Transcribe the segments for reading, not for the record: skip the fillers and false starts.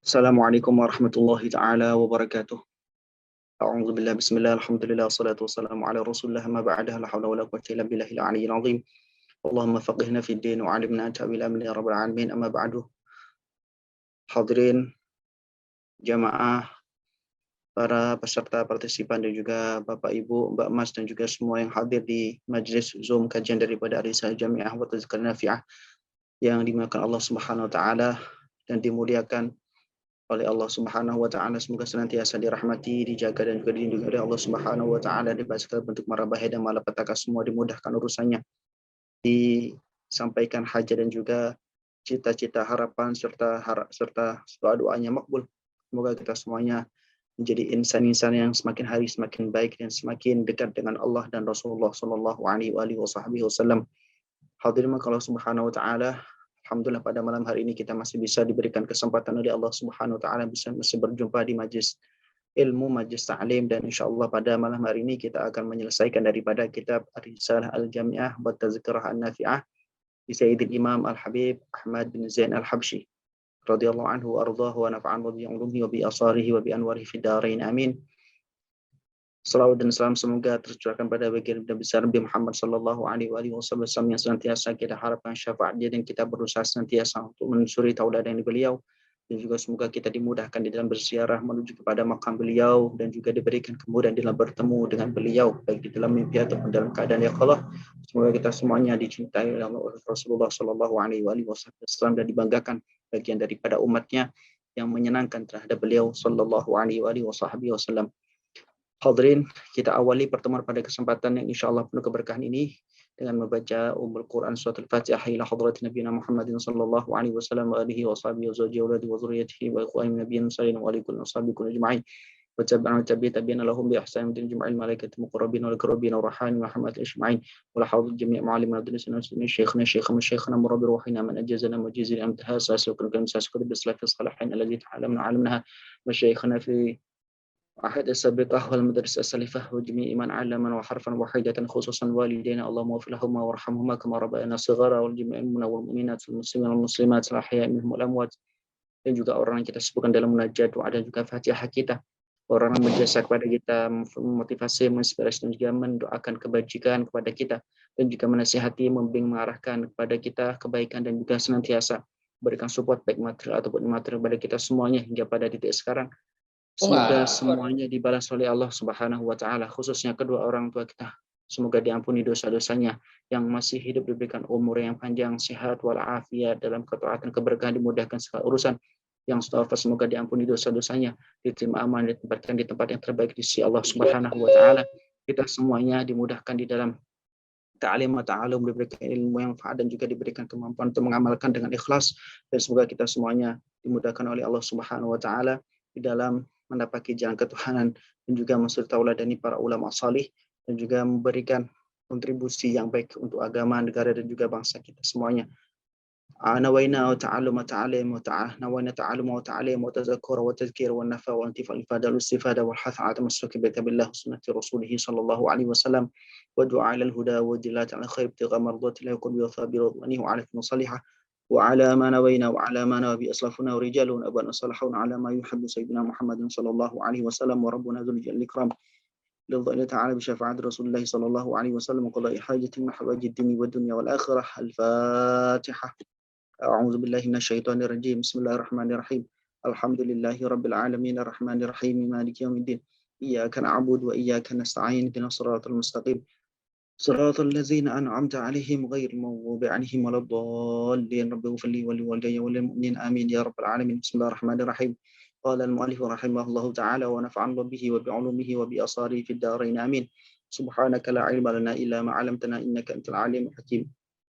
Assalamualaikum warahmatullahi taala wabarakatuh. A'udzu billahi bismillah alhamdulillah wassalatu wassalamu ala Rasulillah ma ba'da la haula wala quwwata illa billahil aliyyil azim. Allahumma faqihna fid din wa 'allimna ta'wil amri ya rabbal alamin amma ba'du. Hadirin jamaah, para peserta partisipan dan juga Bapak Ibu, Mbak Mas dan juga semua yang hadir di majelis Zoom kajian daripada Ar-Risalah Jami'ah wa Tazkirah Nafi'ah yang dimuliakan Allah Subhanahu wa taala dan dimuliakan oleh Allah Subhanahu wa taala. Semoga senantiasa dirahmati, dijaga dan juga dilindungi oleh Allah Subhanahu wa taala dari segala bentuk mara bahaya dan malapetaka, semua dimudahkan urusannya, disampaikan hajat dan juga cita-cita, harapan serta doa-doanya makbul. Semoga kita semuanya menjadi insan-insan yang semakin hari semakin baik dan semakin dekat dengan Allah dan Rasulullah sallallahu alaihi wasallam. Hadirin Allah Subhanahu wa taala, alhamdulillah pada malam hari ini kita masih bisa diberikan kesempatan oleh Allah Subhanahu wa taala bisa masih berjumpa di majlis ilmu, majlis ta'lim, dan insyaallah pada malam hari ini kita akan menyelesaikan daripada kitab Ar-Risalah Al-Jami'ah wa Tazkirah An-Nafi'ah di Sayyidil Imam Al-Habib Ahmad bin Zain Al-Habsyi radhiyallahu anhu wa ardhahu wa nafa'an bi ulumihi wa bi asarihi wa bi anwarihi fid dharain amin. Salawat dan salam semoga tercurahkan pada baginda besar Nabi Muhammad sallallahu alaihi wasallam yang senantiasa kita harapkan syafaatnya dan kita berusaha senantiasa untuk menusuri tauladan beliau, dan juga semoga kita dimudahkan di dalam berziarah menuju kepada makam beliau dan juga diberikan kemudahan dalam bertemu dengan beliau baik di dalam mimpi ataupun dalam keadaan yaqظah. Semoga kita semuanya dicintai oleh Rasulullah sallallahu alaihi wasallam dan dibanggakan bagian daripada umatnya yang menyenangkan terhadap beliau sallallahu alaihi wasallam. Hadirin, kita awali pertemuan pada kesempatan yang insya Allah penuh keberkahan ini dengan membaca Ummul Quran Surat Al-Fatihah ila hadrat Nabi Muhammadin sallallahu alaihi wasallam wa alihi wa sahbihi wa zawjihi wa auladihi wa zurriyyatihi wa ikhwani nabiyyin sallallahu alaihi wa sallam ajma'in wa tabi'ina lahum bi ihsan min jami'il malaikati muqarrabin wal karabin wa rahani wa rahmat ajma'in wa la hawla jami' ma'alim adrisana shaykhana murabbi ruhina man ajazana mujizil amtihas aslukan kan sasqad bislafis salahin alladhi ta'lamna 'alamnaha wa shaykhana fi أحد السابقة والمدرسة السالفة وجميع من علما وحرفا واحدة خصوصا والدينا اللهم اغفر لهما وارحمهما كما ربيانا صغارا والجميع المؤمنات والمسلمين والمسلمات الأحياء منهم والأموات, dan juga orang yang kita sebutkan dalam munajat doa dan juga Fatihah kita, orang yang berjasa kepada kita, memotivasi, menginspirasi dan juga mendoakan kebajikan kepada kita, dan juga menasihati, membimbing, mengarahkan kepada kita kebaikan dan juga senantiasa berikan support baik material ataupun imaterial kepada kita semuanya hingga pada titik sekarang. Semoga semuanya dibalas oleh Allah Subhanahu wa taala, khususnya kedua orang tua kita. Semoga diampuni dosa-dosanya, yang masih hidup diberikan umur yang panjang, sehat walafiat, dalam ketaatan, keberkahan, dimudahkan segala urusan. Yang wafat semoga diampuni dosa-dosanya, diterima aman, ditempatkan di tempat yang terbaik di sisi Allah Subhanahu wa taala. Kita semuanya dimudahkan di dalam ta'lim wa ta'alum, diberikan ilmu yang manfaat dan juga diberikan kemampuan untuk mengamalkan dengan ikhlas, dan semoga kita semuanya dimudahkan oleh Allah Subhanahu wa taala di dalam mendapati jalan ketuhanan dan juga masuk tauladani para ulama salih dan juga memberikan kontribusi yang baik untuk agama, negara dan juga bangsa kita semuanya. نوينا وتعلم وتعلم نوينا تعلم وتعلم وتذكر وتذكير والنفع والانتفاع والإفادة والاستفادة والحث على تمسك بكتاب الله وسنة رسوله صلى الله عليه وسلم والدعاء إلى الهدى والدلالة على الخير ابتغاء مرضات الله وقرب وثواب رضوانه وعلى صالحة وعلى ما نوينا وعلى ما نوى بأسلافنا ورجال أبانا صالحون على ما يحب سيدنا محمد صلى الله عليه وسلم وربنا ذو الجلال الإكرام لله تعالى بشفاعة رسول الله صلى الله عليه وسلم وقضاء حاجة من حوائج الدين والدنيا والآخرة. الفاتحة. أعوذ بالله من الشيطان الرجيم. بسم الله الرحمن الرحيم. الحمد لله رب العالمين الرحمن الرحيم مالك يوم الدين إياك نعبد وإياك نستعين اهدنا الصراط المستقيم صراط الذين أنعمت عليهم غير المغضوب عليهم ولا الضالين رب اغفر لي ولوالدي وللمؤمنين آمين يا رب العالمين. بسم الله الرحمن الرحيم. قال المؤلف رحمه الله تعالى ونفعنا به وبعلومه وبأصاره في الدارين آمين. سبحانك لا علم لنا إلا ما علمتنا إنك أنت العليم الحكيم.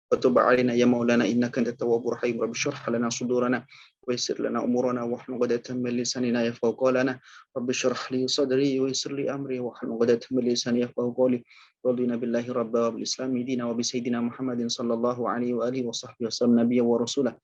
وتب علينا يا مولانا إنك أنت التواب الرحيم. رب اشرح لنا صدورنا ويسر لنا أمورنا واحلل عقدة من لساننا يفقهوا قولنا. رب اشرح لي صدري ويسر لي أمري واحلل عقدة من لساني يفقهوا قولي. رضينا بالله ربا وبالإسلام دينا وبسيدنا محمد صلى الله عليه وآله وصحبه وسلم نبيا ورسولا.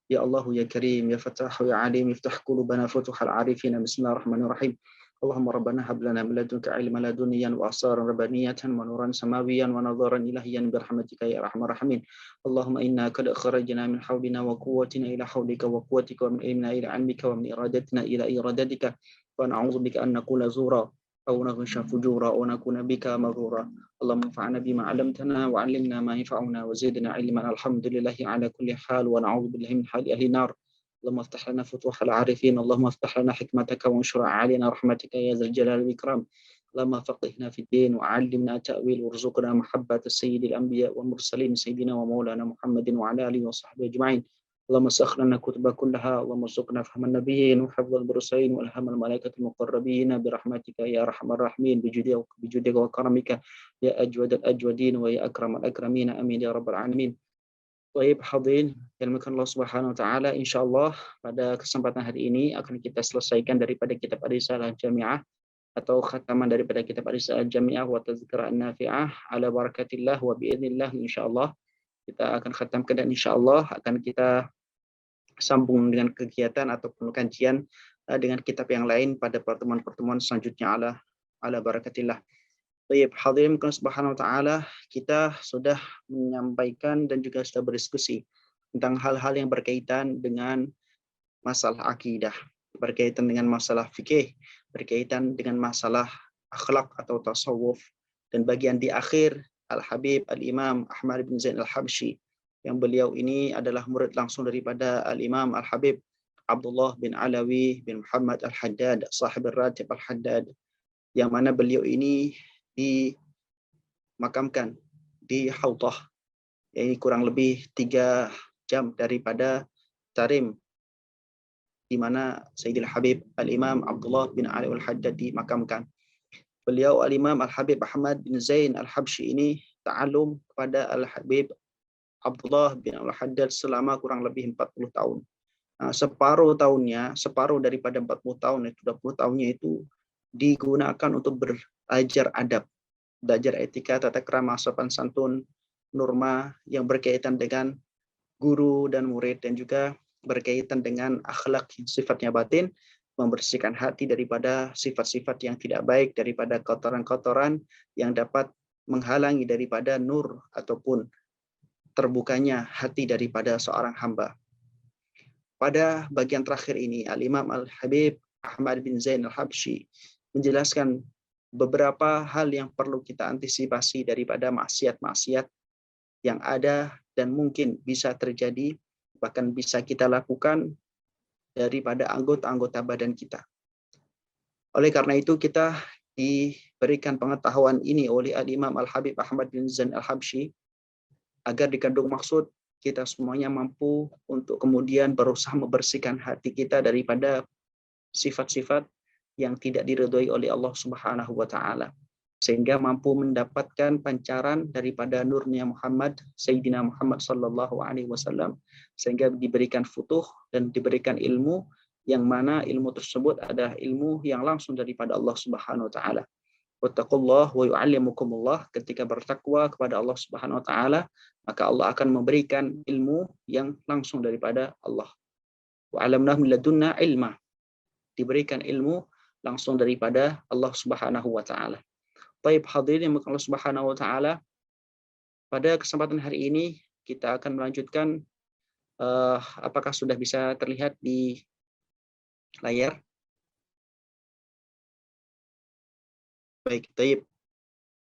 يا الله يا كريم يا فتاح يا عليم افتح قلوبنا فتوح العارفين. بسم الله الرحمن الرحيم. اللهم ربنا هب لنا من لدنك علما لدنيا وأسرارا ربانية ونورا سماويا ونظرا إلهيا برحمتك يا أرحم الراحمين. اللهم إنا قد خرجنا من حولنا وقوتنا إلى حولك وقوتك ومن علمنا إلى علمك ومن إرادتنا إلى إرادتك ونعوذ بك أن نقول زورا أو نغش فجورا أو نكون بك مغرورا. اللهم انفعنا بما علمتنا وعلمنا ما ينفعنا وزدنا علما. الحمد لله على كل حال ونعوذ بالله من حال أهل النار. اللهم افتح لنا فتوح العارفين. اللهم افتح لنا حكمتك وانشر علينا رحمتك يا ذا الجلال والإكرام. اللهم فقهنا في الدين وعلمنا تأويل وارزقنا محبة سيد الأنبياء والمرسلين سيدنا ومولانا محمد وعلى آله وصحبه أجمعين. اللهم سخر لنا كتب كلها. اللهم ارزقنا فهم النبيين وحفظ المرسلين والهم الملائكة المقربين برحمتك يا أرحم الراحمين بجودك وكرمك يا أجود الأجودين ويا أكرم الأكرمين. آمين يا رب العالمين. Baik, hadirin yang dimuliakan Allah Subhanahu wa taala, insyaallah pada kesempatan hari ini akan kita selesaikan daripada kitab Ar-Risalah Jami'ah atau khataman daripada kitab Ar-Risalah Jami'ah wa Tadhkirah An-Nafi'ah ala barakatillah wa biidznillah. Insyaallah kita akan khatamkan dan insyaallah akan kita sambung dengan kegiatan ataupun kajian dengan kitab yang lain pada pertemuan-pertemuan selanjutnya ala barakatillah. Baik, hadirin subhanahu wa ta'ala, kita sudah menyampaikan dan juga sudah berdiskusi tentang hal-hal yang berkaitan dengan masalah akidah, berkaitan dengan masalah fikih, berkaitan dengan masalah akhlak atau tasawuf. Dan bagian di akhir, Al-Habib Al-Imam Ahmad bin Zain Al-Habsyi, yang beliau ini adalah murid langsung daripada Al-Imam Al-Habib Abdullah bin Alawi bin Muhammad Al-Haddad, sahib Ratib Al-Haddad, yang mana beliau ini dimakamkan di Hautah, ini kurang lebih 3 jam daripada Tarim, di mana Sayyidil Habib Al-Imam Abdullah bin Ali Al-Haddad dimakamkan. Beliau Al-Imam Al-Habib Ahmad bin Zain Al-Habsyi ini ta'alum kepada Al-Habib Abdullah bin Al-Haddad selama kurang lebih 40 tahun. Nah, separuh daripada 40 tahun itu 20 tahunnya itu digunakan untuk belajar adab, belajar etika, tata krama, sopan santun, norma yang berkaitan dengan guru dan murid, dan juga berkaitan dengan akhlak yang sifatnya batin, membersihkan hati daripada sifat-sifat yang tidak baik, daripada kotoran-kotoran yang dapat menghalangi daripada nur ataupun terbukanya hati daripada seorang hamba. Pada bagian terakhir ini, Al-Imam Al-Habib Ahmad bin Zain Al-Habsyi menjelaskan beberapa hal yang perlu kita antisipasi daripada maksiat-maksiat yang ada dan mungkin bisa terjadi, bahkan bisa kita lakukan daripada anggota-anggota badan kita. Oleh karena itu kita diberikan pengetahuan ini oleh Al-Imam Al-Habib Ahmad bin Zain Al-Habsyi agar dikandung maksud kita semuanya mampu untuk kemudian berusaha membersihkan hati kita daripada sifat-sifat yang tidak diridhoi oleh Allah Subhanahu wa taala, sehingga mampu mendapatkan pancaran daripada nurnya Muhammad, Sayyidina Muhammad sallallahu alaihi wasallam, sehingga diberikan futuh dan diberikan ilmu yang mana ilmu tersebut adalah ilmu yang langsung daripada Allah Subhanahu wa taala. Wattaqullah wa yu'allimukumullah, ketika bertakwa kepada Allah Subhanahu wa taala, maka Allah akan memberikan ilmu yang langsung daripada Allah. Wa 'allamna min ladunna ilma, diberikan ilmu langsung daripada Allah Subhanahu wa taala. Baik, hadirin yang Allah Subhanahu wa taala, pada kesempatan hari ini kita akan melanjutkan apakah sudah bisa terlihat di layar? Baik, baik.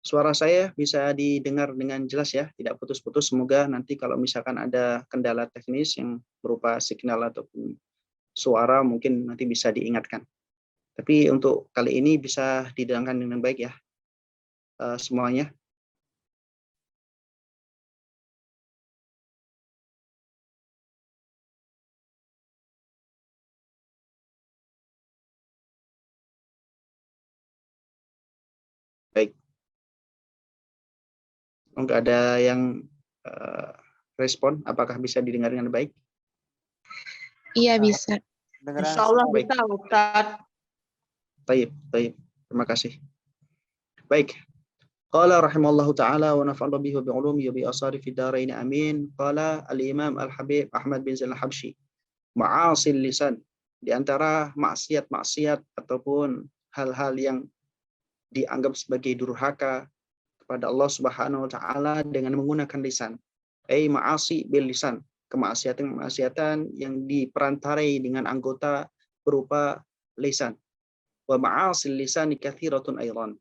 Suara saya bisa didengar dengan jelas ya, tidak putus-putus. Semoga nanti kalau misalkan ada kendala teknis yang berupa signal ataupun suara mungkin nanti bisa diingatkan. Tapi untuk kali ini bisa didengarkan dengan baik ya semuanya. Baik. Enggak ada yang respon, apakah bisa didengar dengan baik? Iya bisa. Insya Allah bisa, Ustaz. Baik, baik. Terima kasih. Baik. Qala rahimallahu ta'ala wa nafa'na bihi wa bi'ulumi wa bi asari fid dharain amin. Qala al-Imam Al-Habib Ahmad bin Zain Al-Habsyi, ma'asil lisan, di antara maksiat-maksiat ataupun hal-hal yang dianggap sebagai durhaka kepada Allah Subhanahu wa taala dengan menggunakan lisan. Ma'asi bil lisan, kemaksiatan yang diperantarai dengan anggota berupa lisan. Wa ma'asil lisani katsiratun aidan.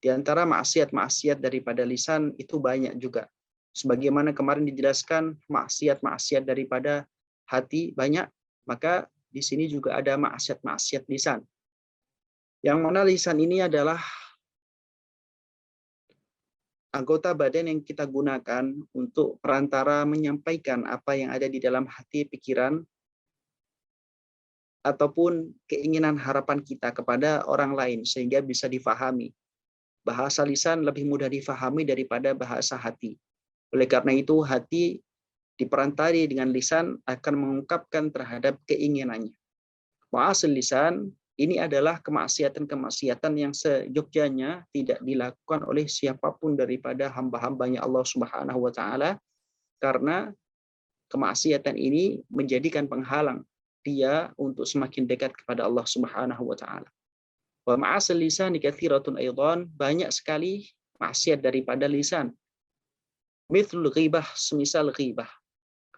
Di antara maksiat-maksiat daripada lisan itu banyak juga. Sebagaimana kemarin dijelaskan maksiat-maksiat daripada hati banyak, maka di sini juga ada maksiat-maksiat lisan. Yang mana lisan ini adalah anggota badan yang kita gunakan untuk perantara menyampaikan apa yang ada di dalam hati, pikiran, ataupun keinginan harapan kita kepada orang lain sehingga bisa difahami. Bahasa lisan lebih mudah difahami daripada bahasa hati. Oleh karena itu, hati diperantari dengan lisan akan mengungkapkan terhadap keinginannya. Ma'asil lisan ini adalah kemaksiatan-kemaksiatan yang seyogyanya tidak dilakukan oleh siapapun daripada hamba-hambanya Allah Subhanahu wa taala, karena kemaksiatan ini menjadikan penghalang dia untuk semakin dekat kepada Allah Subhanahu wa taala. Wa ma'asil lisan katsiratun aidan, banyak sekali maksiat daripada lisan. Mithlul ghibah, semisal ghibah.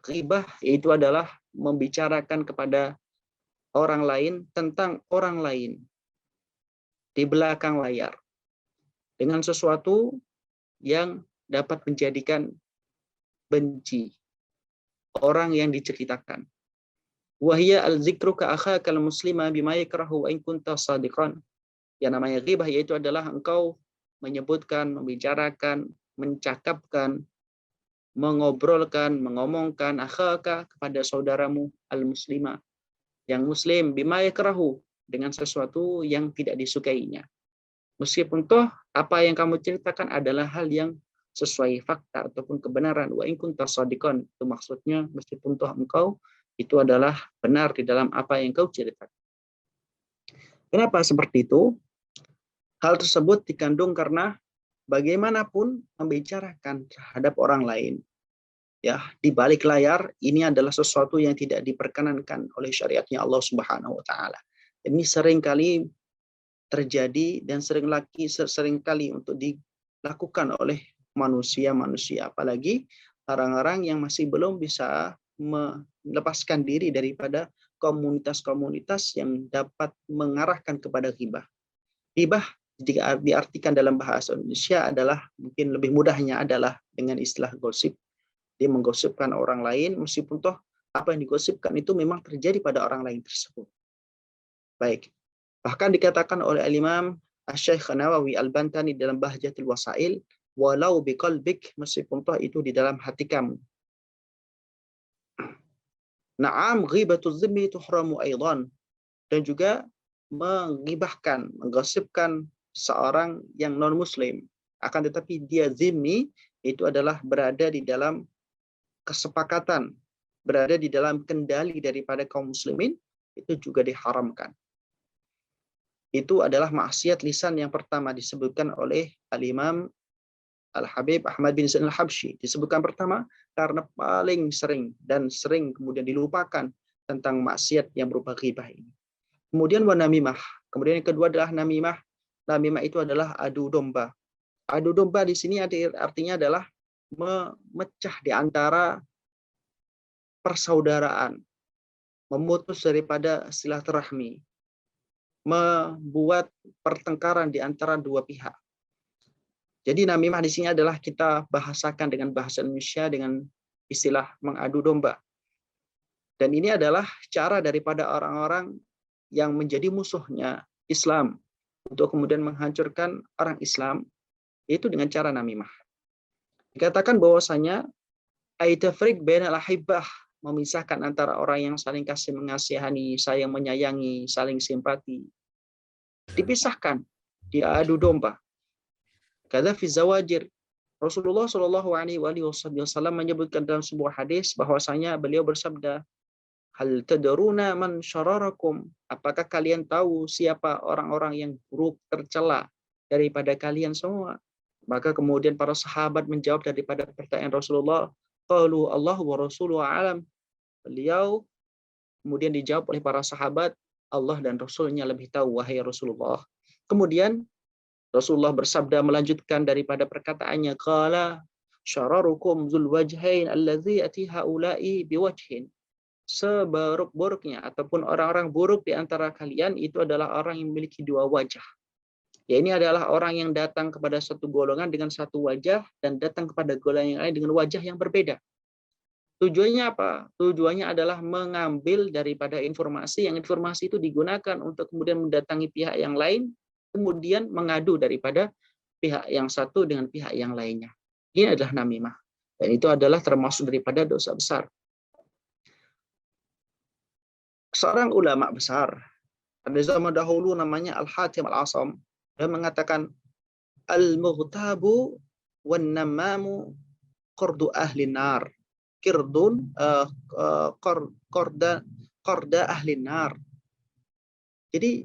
Ghibah itu adalah membicarakan kepada orang lain tentang orang lain di belakang layar dengan sesuatu yang dapat menjadikan benci orang yang diceritakan. Wahya al-zikru ka akhakal muslima bima yakrahu wa in kunta shadiqan. Yang namanya ghibah yaitu adalah engkau menyebutkan, membicarakan, mencakapkan, mengobrolkan, mengomongkan akhaka kepada saudaramu al-muslimah yang muslim bima yakrahu, dengan sesuatu yang tidak disukainya. Meskipun toh apa yang kamu ceritakan adalah hal yang sesuai fakta ataupun kebenaran. Wa in kunta shadiqan, itu maksudnya meskipun toh engkau itu adalah benar di dalam apa yang kau ceritakan. Kenapa seperti itu? Hal tersebut dikandung karena bagaimanapun membicarakan terhadap orang lain, ya, di balik layar ini adalah sesuatu yang tidak diperkenankan oleh syariatnya Allah Subhanahu wa taala. Ini seringkali terjadi dan seringkali untuk dilakukan oleh manusia-manusia, apalagi orang-orang yang masih belum bisa melepaskan diri daripada komunitas-komunitas yang dapat mengarahkan kepada ghibah. Ghibah jika diartikan dalam bahasa Indonesia adalah, mungkin lebih mudahnya adalah dengan istilah gosip. Dia menggosipkan orang lain meskipun toh apa yang digosipkan itu memang terjadi pada orang lain tersebut. Baik. Bahkan dikatakan oleh Al-Imam Asy-Syaikh Nawawi Al-Bantani dalam Bahjatul Wasail, walau biqalbik, meskipun toh itu di dalam hati kamu. Na'am ghibatuz zimmi tuhramu aidan. Dan juga menggibahkan, menggosipkan seorang yang non-muslim. Akan tetapi dia zimmi, itu adalah berada di dalam kesepakatan, berada di dalam kendali daripada kaum muslimin, itu juga diharamkan. Itu adalah maksiat lisan yang pertama disebutkan oleh Al-Imam Al-Habib Ahmad bin Zain Al-Habsyi. Disebutkan pertama karena paling sering dan sering kemudian dilupakan tentang maksiat yang berupa ghibah ini. Kemudian namimah. Kemudian yang kedua adalah namimah. Namimah itu adalah adu domba. Adu domba di sini artinya adalah memecah di antara persaudaraan, memutus daripada silaturahmi, membuat pertengkaran di antara dua pihak. Jadi namimah di sini adalah kita bahasakan dengan bahasa Indonesia dengan istilah mengadu domba. Dan ini adalah cara daripada orang-orang yang menjadi musuhnya Islam untuk kemudian menghancurkan orang Islam, yaitu dengan cara namimah. Dikatakan bahwasanya aitafriq bainal ahibbah, memisahkan antara orang yang saling kasih mengasihani, saling menyayangi, saling simpati. Dipisahkan, diadu domba. Kada fi zawajir. Rasulullah Shallallahu alaihi wasallam menyebutkan dalam sebuah hadis bahwasanya beliau bersabda, hal tadruna man syararakum, apakah kalian tahu siapa orang-orang yang buruk tercela daripada kalian semua? Maka kemudian para sahabat menjawab daripada pertanyaan Rasulullah, qalu Allah wa rasuluhu alam. Beliau kemudian dijawab oleh para sahabat, Allah dan Rasulnya lebih tahu, wahai Rasulullah. Kemudian Rasulullah bersabda melanjutkan daripada perkataannya, qala syararukum dzul wajhain allazi yati haula'i biwajhin. Seburuk-buruknya ataupun orang-orang buruk di antara kalian itu adalah orang yang memiliki dua wajah. Ya, ini adalah orang yang datang kepada satu golongan dengan satu wajah dan datang kepada golongan yang lain dengan wajah yang berbeda. Tujuannya apa? Tujuannya adalah mengambil daripada informasi yang informasi itu digunakan untuk kemudian mendatangi pihak yang lain, kemudian mengadu daripada pihak yang satu dengan pihak yang lainnya. Ini adalah namimah. Dan itu adalah termasuk daripada dosa besar. Seorang ulama besar pada zaman dahulu namanya Al-Hatim Al-Asam, dia mengatakan al-mughtabu wan namamu qurdu ahli nar, qirdun qarda ahli nar. Jadi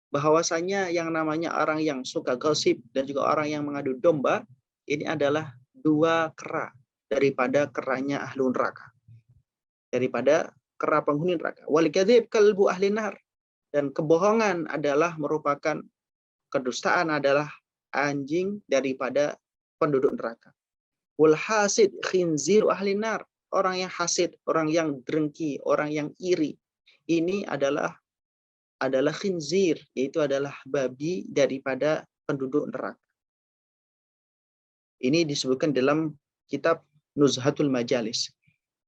bahwasanya yang namanya orang yang suka gosip dan juga orang yang mengadu domba ini adalah dua kera daripada keranya ahli neraka, daripada kera penghuni neraka. Wal kadzib kalbu ahli nar, dan kebohongan adalah merupakan, kedustaan adalah anjing daripada penduduk neraka. Wal hasid khinzir ahli nar, orang yang hasid, orang yang dengki, orang yang iri, ini adalah khinzir, yaitu adalah babi daripada penduduk neraka. Ini disebutkan dalam kitab Nuzhatul Majalis.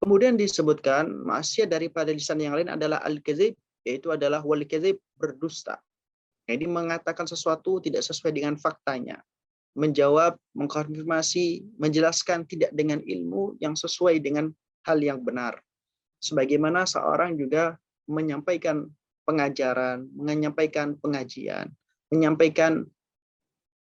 Kemudian disebutkan maksiat daripada lisan yang lain adalah al-kadzib, yaitu adalah wal kadzib, berdusta. Jadi mengatakan sesuatu tidak sesuai dengan faktanya, menjawab, mengkonfirmasi, menjelaskan tidak dengan ilmu yang sesuai dengan hal yang benar. Sebagaimana seorang juga menyampaikan pengajaran, menyampaikan pengajian, menyampaikan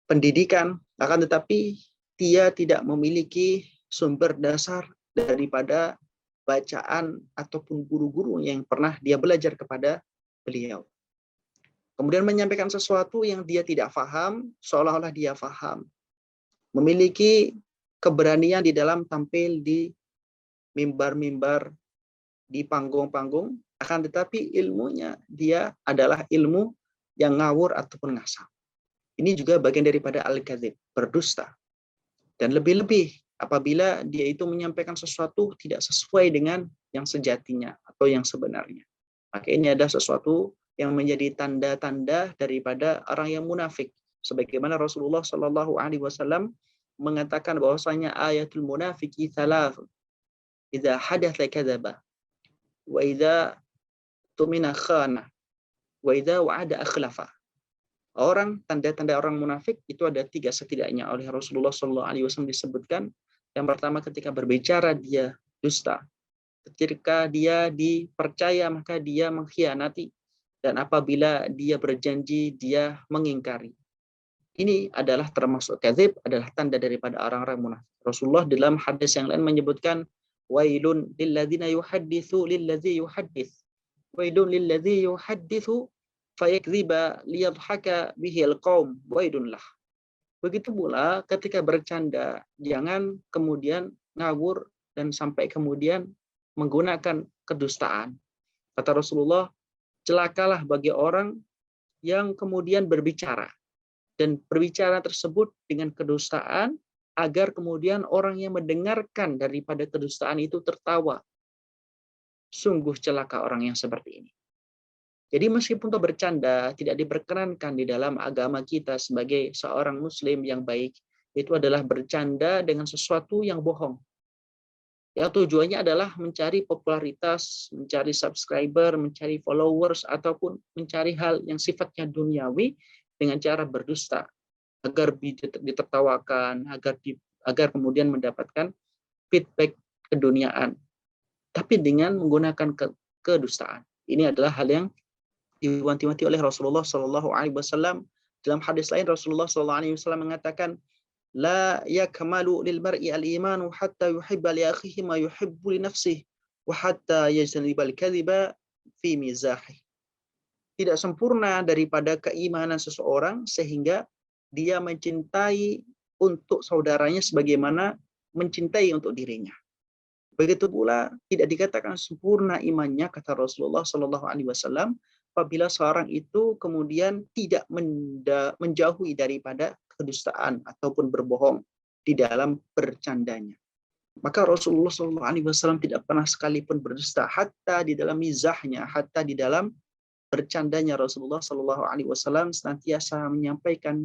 pendidikan, akan tetapi dia tidak memiliki sumber dasar daripada bacaan ataupun guru-guru yang pernah dia belajar kepada beliau. Kemudian menyampaikan sesuatu yang dia tidak paham, seolah-olah dia paham. Memiliki keberanian di dalam tampil di mimbar-mimbar, di panggung-panggung, akan tetapi ilmunya dia adalah ilmu yang ngawur ataupun ngasal. Ini juga bagian daripada al-kadzib, berdusta. Dan lebih-lebih apabila dia itu menyampaikan sesuatu tidak sesuai dengan yang sejatinya atau yang sebenarnya. Maka ini ada sesuatu yang menjadi tanda-tanda daripada orang yang munafik. Sebagaimana Rasulullah Shallallahu Alaihi Wasallam mengatakan bahwasanya ayatul munafiki thalath. Idza hadatsa kadzaba, wa idza tumina khana, wa idza wa'ada akhlafa. Tanda-tanda orang munafik itu ada 3 setidaknya oleh Rasulullah SAW disebutkan. Yang pertama, ketika berbicara dia dusta. Ketika dia dipercaya maka dia mengkhianati. Dan apabila dia berjanji dia mengingkari. Ini adalah termasuk kadzib, adalah tanda daripada orang-orang munafik. Rasulullah dalam hadis yang lain menyebutkan wailun lilladzina yuhadditsu lilladzi yuhaddits. Wailun lilladzi yuhadditsu fayakdziba liyadhaka bihil qaum wailun lah. Begitu pula ketika bercanda, jangan kemudian ngawur dan sampai kemudian menggunakan kedustaan. Kata Rasulullah, celakalah bagi orang yang kemudian berbicara. Dan berbicara tersebut dengan kedustaan, agar kemudian orang yang mendengarkan daripada kedustaan itu tertawa. Sungguh celaka orang yang seperti ini. Jadi meskipun untuk bercanda tidak diperkenankan di dalam agama kita sebagai seorang muslim yang baik, itu adalah bercanda dengan sesuatu yang bohong. Yang tujuannya adalah mencari popularitas, mencari subscriber, mencari followers, ataupun mencari hal yang sifatnya duniawi dengan cara berdusta, agar ditertawakan, agar kemudian mendapatkan feedback keduniaan. Tapi dengan menggunakan kedustaan. Ini adalah hal yang diwanti-wanti oleh Rasulullah Shallallahu Alaihi Wasallam. Dalam hadis lain Rasulullah Shallallahu Alaihi Wasallam mengatakan, la yakmalu lil mar'i al imanu hatta yuhibba li akhihi ma yuhibbu li nafsihi wa hatta yajtanibal kadhiba fi mizahi. Tidak sempurna daripada keimanan seseorang sehingga dia mencintai untuk saudaranya sebagaimana mencintai untuk dirinya. Begitu pula tidak dikatakan sempurna imannya, kata Rasulullah Shallallahu Alaihi Wasallam, apabila seorang itu kemudian tidak menjauhi daripada kedustaan ataupun berbohong di dalam bercandanya. Maka Rasulullah SAW tidak pernah sekalipun berdusta, hatta di dalam mizahnya, hatta di dalam bercandanya Rasulullah SAW senantiasa menyampaikan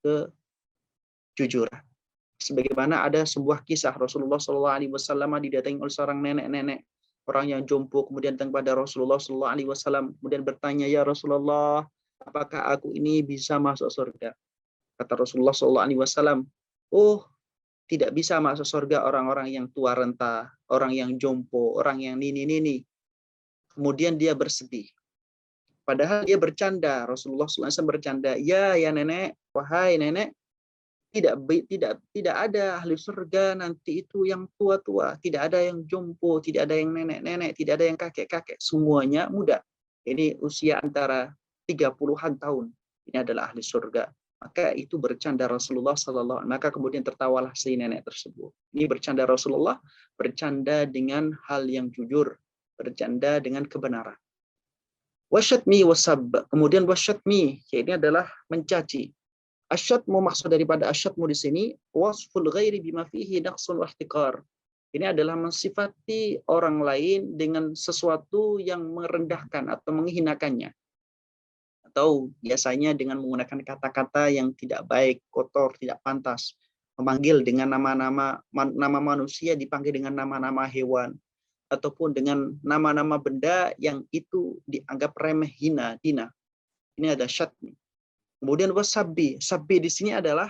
kejujuran. Sebagaimana ada sebuah kisah Rasulullah SAW didatangi oleh seorang nenek-nenek, orang yang jompo, kemudian datang pada Rasulullah SAW, kemudian bertanya, ya Rasulullah, apakah aku ini bisa masuk surga? Kata Rasulullah SAW, oh, tidak bisa masuk surga orang-orang yang tua renta, orang yang jompo, orang yang nini-nini. Kemudian dia bersedih. Padahal dia bercanda. Rasulullah SAW bercanda, ya nenek, wahai nenek, tidak ada ahli surga nanti itu yang tua-tua, tidak ada yang jompo, tidak ada yang nenek-nenek, tidak ada yang kakek-kakek, semuanya muda. Ini usia antara 30-an tahun. Ini adalah ahli surga. Maka itu bercanda Rasulullah SAW. Maka kemudian tertawalah si nenek tersebut. Ini bercanda Rasulullah, bercanda dengan hal yang jujur, bercanda dengan kebenaran. Wasyatmi wasab. Kemudian wasyatmi, ini adalah mencaci. Asyatmu, maksud daripada asyatmu di sini, wasful ghairi bima fihi naqsun wa ihtiqar. Ini adalah mensifati orang lain dengan sesuatu yang merendahkan atau menghinakannya. Atau biasanya dengan menggunakan kata-kata yang tidak baik, kotor, tidak pantas. Memanggil dengan nama manusia dipanggil dengan nama-nama hewan. Ataupun dengan nama-nama benda yang itu dianggap remeh, hina, dina. Ini ada syatmi. Kemudian wasabi. Sabi di sini adalah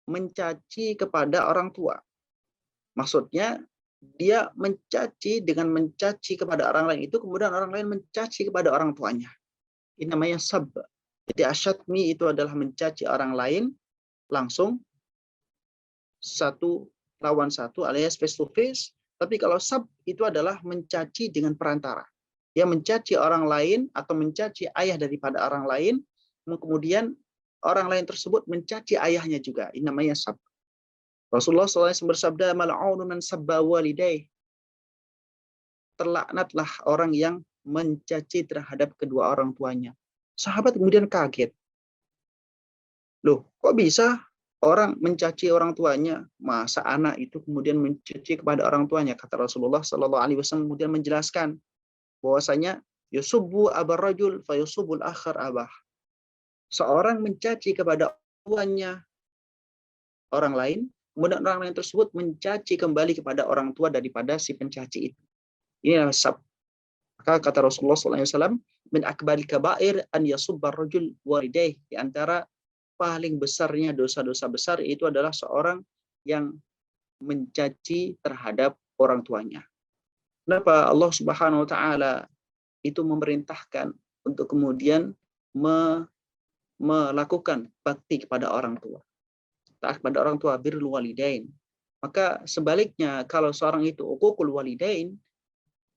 mencaci kepada orang tua. Maksudnya dia mencaci dengan mencaci kepada orang lain itu, kemudian orang lain mencaci kepada orang tuanya. Ini namanya sab. Jadi asyatmi itu adalah mencaci orang lain langsung satu lawan satu alias face to face. Tapi kalau sab itu adalah mencaci dengan perantara. Dia mencaci orang lain atau mencaci ayah daripada orang lain, kemudian orang lain tersebut mencaci ayahnya juga. Ini namanya sab. Rasulullah SAW bersabda, mal'unun man sabba walidayh. Terlaknatlah orang yang mencaci terhadap kedua orang tuanya. Sahabat kemudian kaget. Loh, kok bisa orang mencaci orang tuanya? Masa anak itu kemudian mencaci kepada orang tuanya? Kata Rasulullah SAW kemudian menjelaskan bahwasanya yusubbu abar rajul fa yusubbul akhar abah. Seorang mencaci kepada tuanya orang lain, kemudian orang lain tersebut mencaci kembali kepada orang tua daripada si pencaci itu. Ini adalah sab. Maka kata Rasulullah SAW, min akbaril kabair an yasubbar rajul walidayh. Di antara paling besarnya dosa-dosa besar itu adalah seorang yang mencaci terhadap orang tuanya. Kenapa Allah Subhanahu wa taala itu memerintahkan untuk kemudian melakukan bakti kepada orang tua. Taat kepada orang tua, birrul walidain. Maka sebaliknya kalau seorang itu uququl walidain,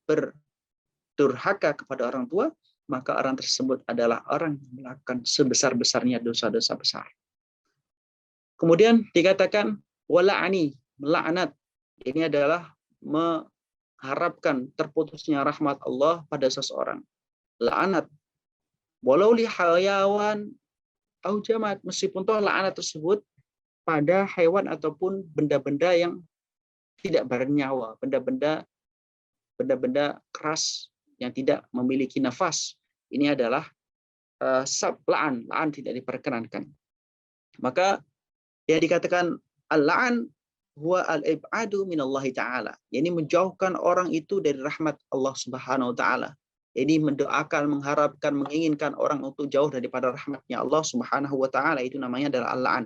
berdurhaka kepada orang tua, maka orang tersebut adalah orang yang melakukan sebesar-besarnya dosa-dosa besar. Kemudian dikatakan wala'ani, melaknat. Ini adalah mengharapkan terputusnya rahmat Allah pada seseorang. La'anat walau li hayawan au jamat, meskipun toh la'anat tersebut pada hewan ataupun benda-benda yang tidak bernyawa, benda-benda keras yang tidak memiliki nafas. Ini adalah la'an tidak diperkenankan. Maka ya dikatakan al-la'an huwa al-ib'adu minallahi ta'ala. Ini menjauhkan orang itu dari rahmat Allah Subhanahu wa taala. Ini mendoakan, mengharapkan, menginginkan orang untuk jauh daripada rahmatnya Allah Subhanahu wa taala, itu namanya adalah al-la'an.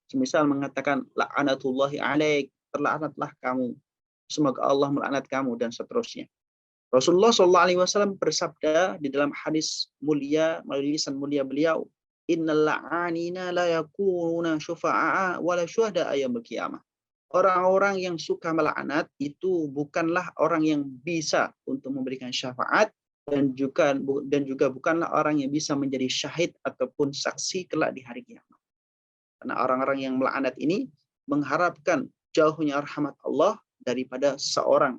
Semisal mengatakan la'anatullahi alaik, terlaknatlah kamu, semoga Allah melaknat kamu, dan seterusnya. Rasulullah SAW bersabda di dalam hadis mulia melalui lisan mulia beliau, innal la'anina la yakununa syufa'a wala syuhada yaumil qiyamah. Orang-orang yang suka melaknat itu bukanlah orang yang bisa untuk memberikan syafaat, dan juga bukanlah orang yang bisa menjadi syahid ataupun saksi kelak di hari kiamat. Karena orang-orang yang melaknat ini mengharapkan jauhnya rahmat Allah daripada seorang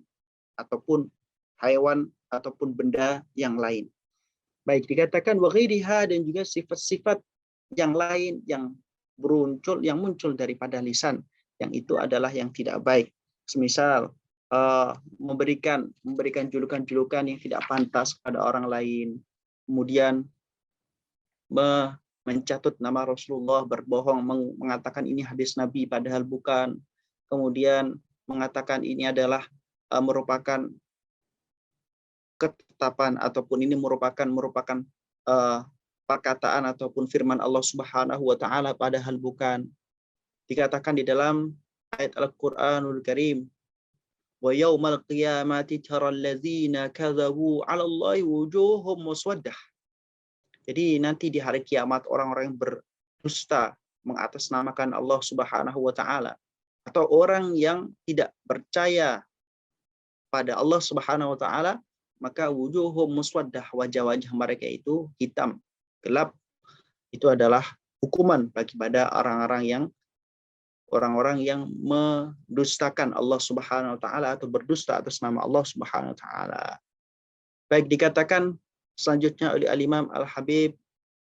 ataupun hewan ataupun benda yang lain. Baik, dikatakan wa ghairiha, dan juga sifat-sifat yang lain yang muncul daripada lisan, yang itu adalah yang tidak baik. Semisal memberikan julukan-julukan yang tidak pantas pada orang lain, kemudian mencatut nama Rasulullah, berbohong, mengatakan ini hadis Nabi padahal bukan, kemudian mengatakan ini adalah merupakan ketetapan ataupun ini merupakan perkataan ataupun firman Allah Subhanahu wa taala padahal bukan. Dikatakan di dalam ayat Al-Qur'anul Karim, wa yaumal qiyamati taral ladzina kadzabu 'ala Allahi wujuhum muswaddah. Jadi nanti di hari kiamat orang-orang yang berdusta mengatasnamakan Allah Subhanahu wa taala, atau orang yang tidak percaya pada Allah Subhanahu wa taala, maka wujuhum muswaddah, wajah-wajah mereka itu hitam, gelap. Itu adalah hukuman bagi pada orang-orang yang mendustakan Allah Subhanahu wa taala atau berdusta atas nama Allah Subhanahu wa taala. Baik, dikatakan selanjutnya oleh Al-Imam Al-Habib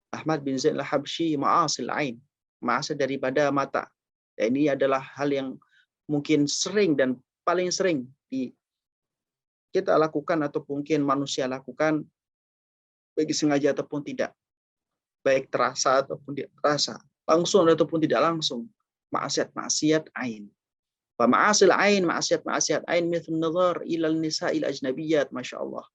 Ahmad bin Zaid Al-Habsyi, ma'asil ain, ma'asih daripada mata. Dan ini adalah hal yang mungkin sering dan paling sering kita lakukan atau mungkin manusia lakukan, baik sengaja ataupun tidak, baik terasa ataupun tidak terasa, langsung ataupun tidak langsung, maksiat ain. Wa ma'asil ain, maksiat ain mithl nazar ila nisa'il ajnabiyyat, masyaallah.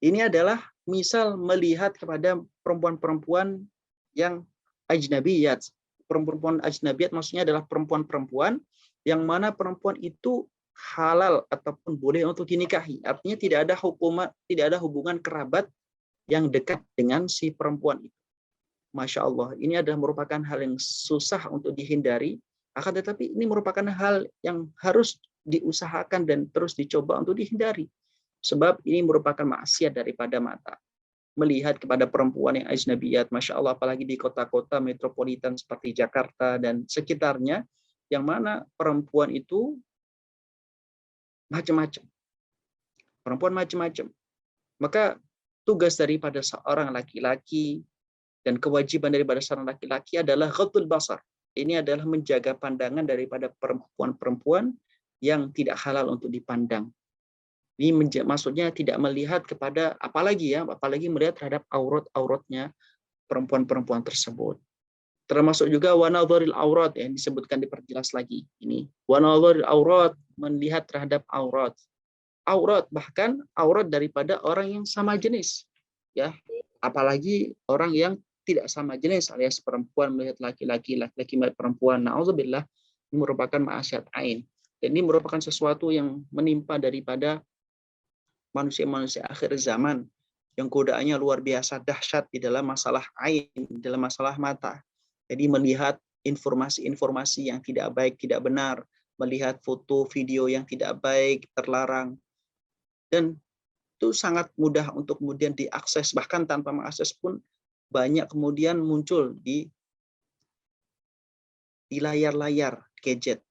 Ini adalah misal melihat kepada perempuan-perempuan yang ajnabiyat. Perempuan ajnabiyat maksudnya adalah perempuan-perempuan yang mana perempuan itu halal ataupun boleh untuk dinikahi. Artinya tidak ada hubungan kerabat yang dekat dengan si perempuan itu. Masya Allah, ini adalah merupakan hal yang susah untuk dihindari, akan tetapi ini merupakan hal yang harus diusahakan dan terus dicoba untuk dihindari. Sebab ini merupakan maksiat daripada mata. Melihat kepada perempuan yang ajnabiyat, Masya Allah, apalagi di kota-kota metropolitan seperti Jakarta dan sekitarnya, yang mana perempuan itu macam-macam. Perempuan macam-macam. Maka tugas daripada seorang laki-laki dan kewajiban daripada seorang laki-laki adalah ghaddul basar. Ini adalah menjaga pandangan daripada perempuan-perempuan yang tidak halal untuk dipandang. Ini maksudnya tidak melihat kepada, apalagi melihat terhadap aurat-auratnya perempuan-perempuan tersebut. Termasuk juga wanadharil aurat yang disebutkan, diperjelas lagi. Ini wanadharil aurat, melihat terhadap aurat. Aurat, bahkan aurat daripada orang yang sama jenis. Ya, apalagi orang yang tidak sama jenis, alias perempuan melihat laki-laki, laki-laki melihat perempuan. Nauzubillah, ini merupakan maksiat ain. Dan ini merupakan sesuatu yang menimpa daripada manusia-manusia akhir zaman yang godaannya luar biasa dahsyat di dalam masalah ain, di dalam masalah mata. Jadi melihat informasi-informasi yang tidak baik, tidak benar, melihat foto, video yang tidak baik, terlarang. Dan itu sangat mudah untuk kemudian diakses, bahkan tanpa mengakses pun banyak kemudian muncul di layar-layar gadget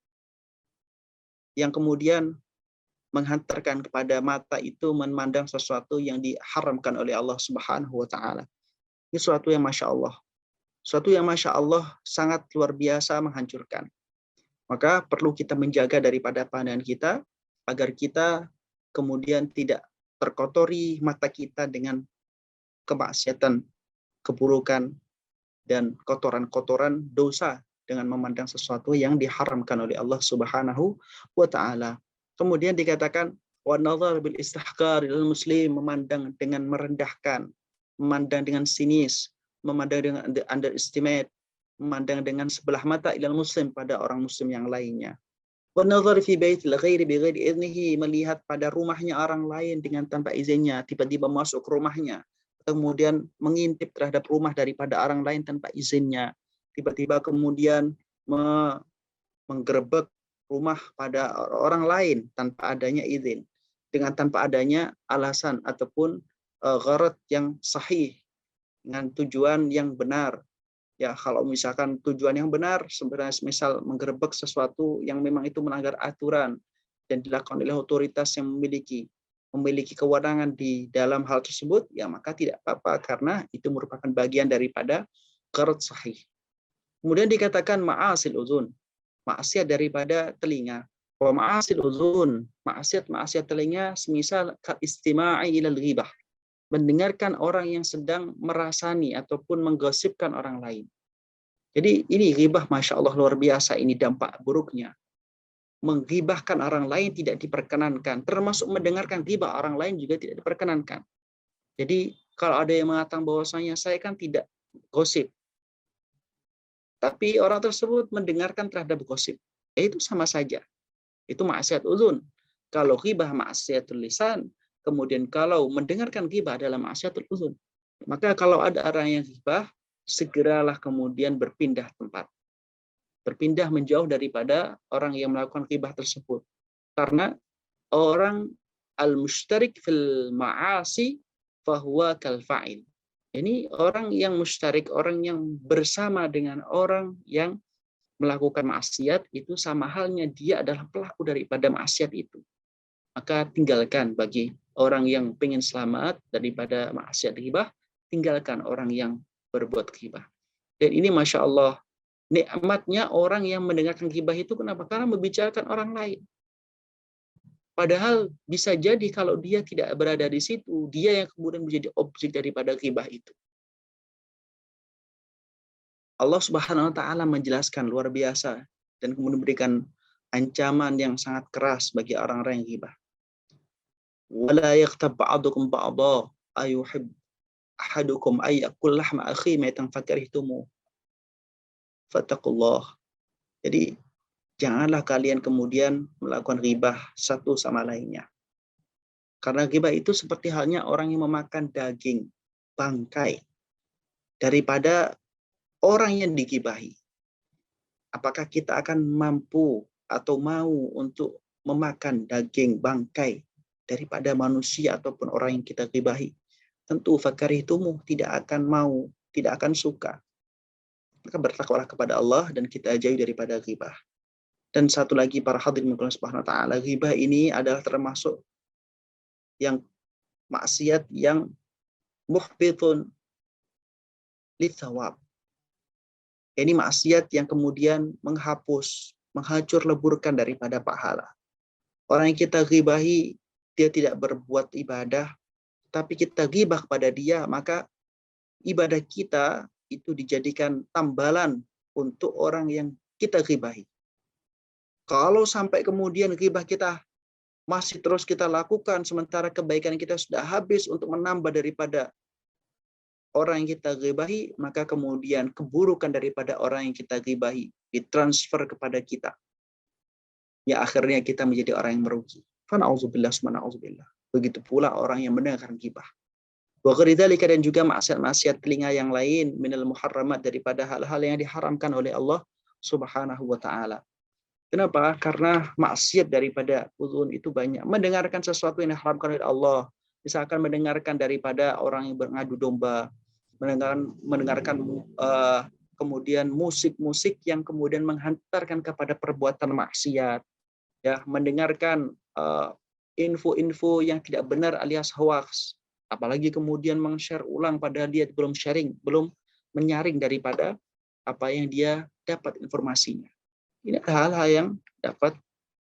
yang kemudian menghantarkan kepada mata itu memandang sesuatu yang diharamkan oleh Allah Subhanahu wa taala. Ini sesuatu yang Masya Allah. Sesuatu yang Masya Allah sangat luar biasa menghancurkan. Maka perlu kita menjaga daripada pandangan kita agar kita kemudian tidak terkotori mata kita dengan kemaksiatan, keburukan, dan kotoran-kotoran dosa dengan memandang sesuatu yang diharamkan oleh Allah Subhanahu wa taala. Kemudian dikatakan wa nazar bil istihqar lil muslim, memandang dengan merendahkan, memandang dengan sinis, memandang dengan underestimate, memandang dengan sebelah mata ilal muslim, pada orang muslim yang lainnya. Wa nazar fi baitil ghairi bi ghairi idnihi, melihat pada rumahnya orang lain dengan tanpa izinnya, tiba-tiba masuk ke rumahnya, kemudian mengintip terhadap rumah daripada orang lain tanpa izinnya, tiba-tiba kemudian menggerebek rumah pada orang lain tanpa adanya izin, dengan tanpa adanya alasan ataupun gharad yang sahih, dengan tujuan yang benar. Ya, kalau misalkan tujuan yang benar sebenarnya misal menggerebek sesuatu yang memang itu melanggar aturan dan dilakukan oleh otoritas yang memiliki, memiliki kewenangan di dalam hal tersebut, ya maka tidak apa-apa karena itu merupakan bagian daripada qard sahih. Kemudian dikatakan ma'asil uzun, maksiat daripada telinga. Wa ma'asil uzun, maksiat telinga semisal istima'i ilal ghibah, mendengarkan orang yang sedang merasani ataupun menggosipkan orang lain. Jadi ini ghibah, Masya Allah, luar biasa ini dampak buruknya. Menggibahkan orang lain tidak diperkenankan, termasuk mendengarkan ghibah orang lain juga tidak diperkenankan. Jadi kalau ada yang mengatakan bahwasanya saya kan tidak gosip, tapi orang tersebut mendengarkan terhadap gosip, itu sama saja. Itu maksiat uzun. Kalau ghibah maksiatul lisan, kemudian kalau mendengarkan ghibah adalah maksiatul uzun. Maka kalau ada orang yang ghibah, segeralah kemudian berpindah tempat. Berpindah menjauh daripada orang yang melakukan ghibah tersebut. Karena orang al-mushtarik fil ma'asi fahuwa kal fa'il. Ini orang yang mushtarik, orang yang bersama dengan orang yang melakukan maksiat, itu sama halnya dia adalah pelaku daripada maksiat itu. Maka tinggalkan bagi orang yang ingin selamat daripada maksiat ghibah, tinggalkan orang yang berbuat ghibah. Dan ini Masya Allah, nikmatnya orang yang mendengarkan ghibah itu kenapa? Karena membicarakan orang lain. Padahal bisa jadi kalau dia tidak berada di situ, dia yang kemudian menjadi objek daripada ghibah itu. Allah Subhanahu wa taala menjelaskan luar biasa dan kemudian memberikan ancaman yang sangat keras bagi orang-orang yang ghibah. Wala yaghtab ba'dukum ba'dha ayuhib ahadukum ay yakul lahma akhi maitan fakarihtumu. Fattaqullah. Jadi janganlah kalian kemudian melakukan ghibah satu sama lainnya. Karena ghibah itu seperti halnya orang yang memakan daging bangkai daripada orang yang digibahi. Apakah kita akan mampu atau mau untuk memakan daging bangkai daripada manusia ataupun orang yang kita gibahi? Tentu fakarihtumu, tidak akan mau, tidak akan suka. Maka bertakwalah kepada Allah dan kita jauhi daripada ghibah. Dan satu lagi para hadirin Allah Subhanahu wa taala, ghibah ini adalah termasuk yang maksiat yang muhbitun litsawab. Ini maksiat yang kemudian menghapus, menghancur leburkan daripada pahala. Orang yang kita ghibahi, dia tidak berbuat ibadah, tapi kita ghibah kepada dia, maka ibadah kita itu dijadikan tambalan untuk orang yang kita ghibahi. Kalau sampai kemudian ghibah kita masih terus kita lakukan, sementara kebaikan kita sudah habis untuk menambah daripada orang yang kita ghibahi, maka kemudian keburukan daripada orang yang kita ghibahi ditransfer kepada kita. Ya akhirnya kita menjadi orang yang merugi. Fana'udzubillah subhana'udzubillah. Begitu pula orang yang mendengarkan ghibah. Wa ghairidzalika, dan juga maksiat-maksiat telinga yang lain minal muharramat, daripada hal-hal yang diharamkan oleh Allah Subhanahu wa taala. Kenapa? Karena maksiat daripada uzun itu banyak. Mendengarkan sesuatu yang diharamkan oleh Allah. Misalkan mendengarkan daripada orang yang berngadu domba, mendengarkan kemudian musik-musik yang kemudian menghantarkan kepada perbuatan maksiat, ya, mendengarkan info-info yang tidak benar alias hoax, apalagi kemudian meng-share ulang padahal dia belum sharing, belum menyaring daripada apa yang dia dapat informasinya. Ini hal-hal yang dapat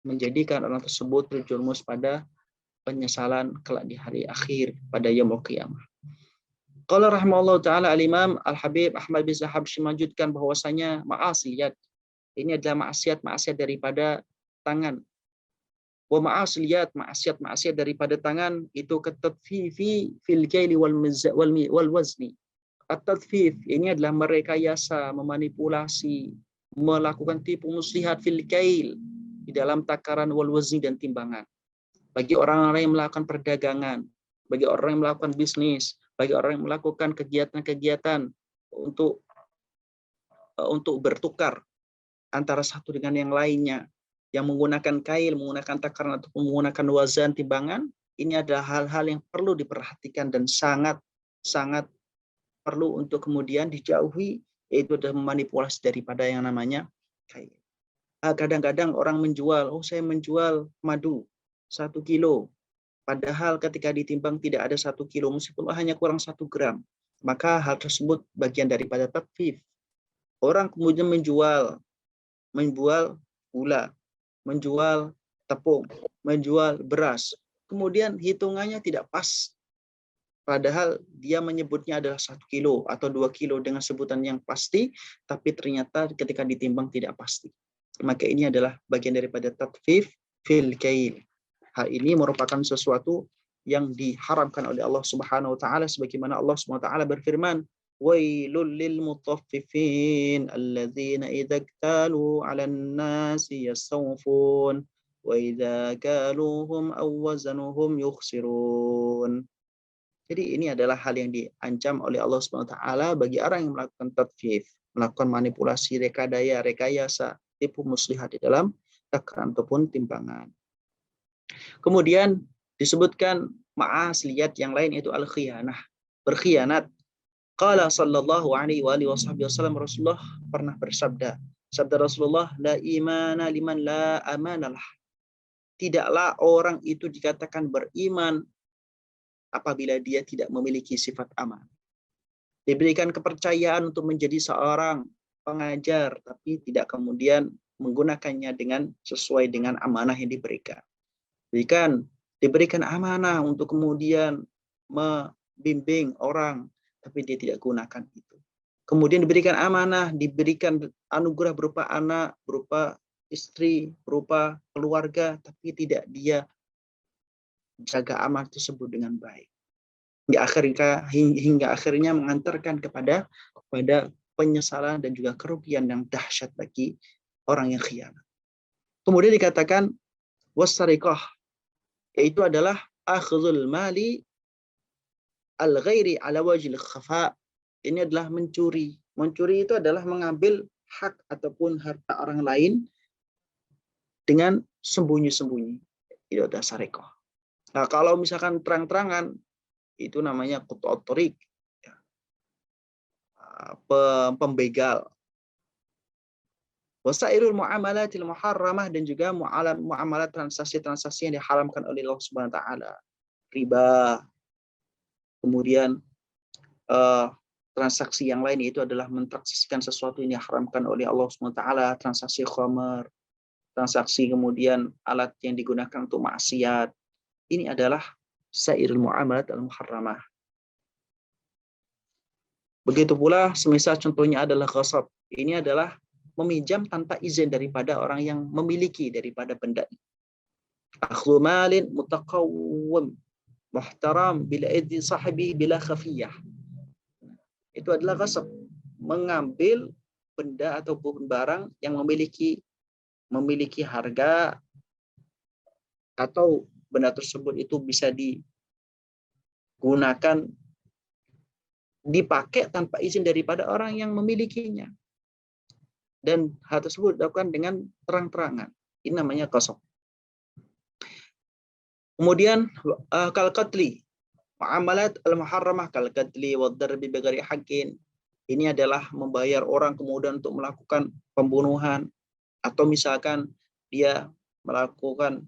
menjadikan orang tersebut terjerumus pada penyesalan kelak di hari akhir pada yaumul qiyamah. Qala rahimahullah ta'ala al-Imam Al-Habib Ahmad bin Zahab melanjutkan bahwasanya ma'asiyat ini adalah maksiat daripada tangan. Wa ma'asiyat, maksiat daripada tangan itu ketatfifi fil kaili wal wazni. At-tatfif ini adalah merekayasa, memanipulasi, melakukan tipu muslihat fil kail, di dalam takaran wal wazni, dan timbangan. Bagi orang-orang yang melakukan perdagangan, bagi orang yang melakukan bisnis, bagi orang yang melakukan kegiatan-kegiatan untuk bertukar antara satu dengan yang lainnya, yang menggunakan kail, menggunakan takaran atau menggunakan wazan, timbangan, ini adalah hal-hal yang perlu diperhatikan dan sangat perlu untuk kemudian dijauhi, yaitu adalah memanipulasi daripada yang namanya kail. Kadang-kadang orang menjual, saya menjual madu 1 kilo, padahal ketika ditimbang tidak ada 1 kilo, meskipun hanya kurang 1 gram, maka hal tersebut bagian daripada tatfif. Orang kemudian menjual gula, menjual tepung, menjual beras, kemudian hitungannya tidak pas. Padahal dia menyebutnya adalah 1 kilo atau 2 kilo dengan sebutan yang pasti, tapi ternyata ketika ditimbang tidak pasti. Maka ini adalah bagian daripada tatfif fil kail. Hal ini merupakan sesuatu yang diharamkan oleh Allah Subhanahu wa taala, sebagaimana Allah Subhanahu wa taala berfirman, wailul lil mutaffifin alladzina idza iktalu 'alan nasi yastawfun wa idza kaluhum aw wazanuhum yukhsirun. Jadi ini adalah hal yang diancam oleh Allah Subhanahu wa taala bagi orang yang melakukan tatfif, melakukan manipulasi, rekadaya, rekayasa, tipu muslihat di dalam takaran ataupun timbangan. Kemudian disebutkan ma'asliyat yang lain, yaitu al-khiyanah, berkhianat. Qala sallallahu alaihi wasallam, Rasulullah pernah bersabda, sabda Rasulullah, la imana liman la amanalah. Tidaklah orang itu dikatakan beriman apabila dia tidak memiliki sifat aman. Diberikan kepercayaan untuk menjadi seorang pengajar, tapi tidak kemudian menggunakannya dengan sesuai dengan amanah yang diberikan. Diberikan amanah untuk kemudian membimbing orang, tapi dia tidak gunakan itu. Kemudian diberikan amanah, diberikan anugerah berupa anak, berupa istri, berupa keluarga, tapi tidak dia jaga amanah tersebut dengan baik. Hingga akhirnya mengantarkan kepada penyesalan dan juga kerugian yang dahsyat bagi orang yang khianat. Kemudian dikatakan wasariqah, yaitu adalah akhdhul mali al-ghairi ala wajhil khafa. Ini adalah mencuri. Mencuri itu adalah mengambil hak ataupun harta orang lain dengan sembunyi-sembunyi. Itu adalah sariqah. Nah, kalau misalkan terang-terangan, itu namanya qut'ut thariq, pembegal. Wasairul muamalatil muharramah, dan juga muamalah transaksi-transaksi yang diharamkan oleh Allah Subhanahu wa taala. Riba. Kemudian transaksi yang lain itu adalah mentransaksikan sesuatu yang diharamkan oleh Allah Subhanahu wa taala, transaksi khamar, transaksi kemudian alat yang digunakan untuk maksiat. Ini adalah sairul muamalat al-muharramah. Begitu pula semisal contohnya adalah ghasab. Ini adalah meminjam tanpa izin daripada orang yang memiliki daripada benda. Akhdhu malin mutaqawwim muhtaram bila idzi sahibi bila khafiyah. Itu adalah ghasab, mengambil benda ataupun barang yang memiliki harga, atau benda tersebut itu bisa digunakan, dipakai tanpa izin daripada orang yang memilikinya. Dan hal tersebut dilakukan dengan terang-terangan. Ini namanya ghasab. Kemudian kal qatli, muamalat al-muharramah kal qatli wa darbi bighairi haqqin. Ini adalah membayar orang kemudian untuk melakukan pembunuhan, atau misalkan dia melakukan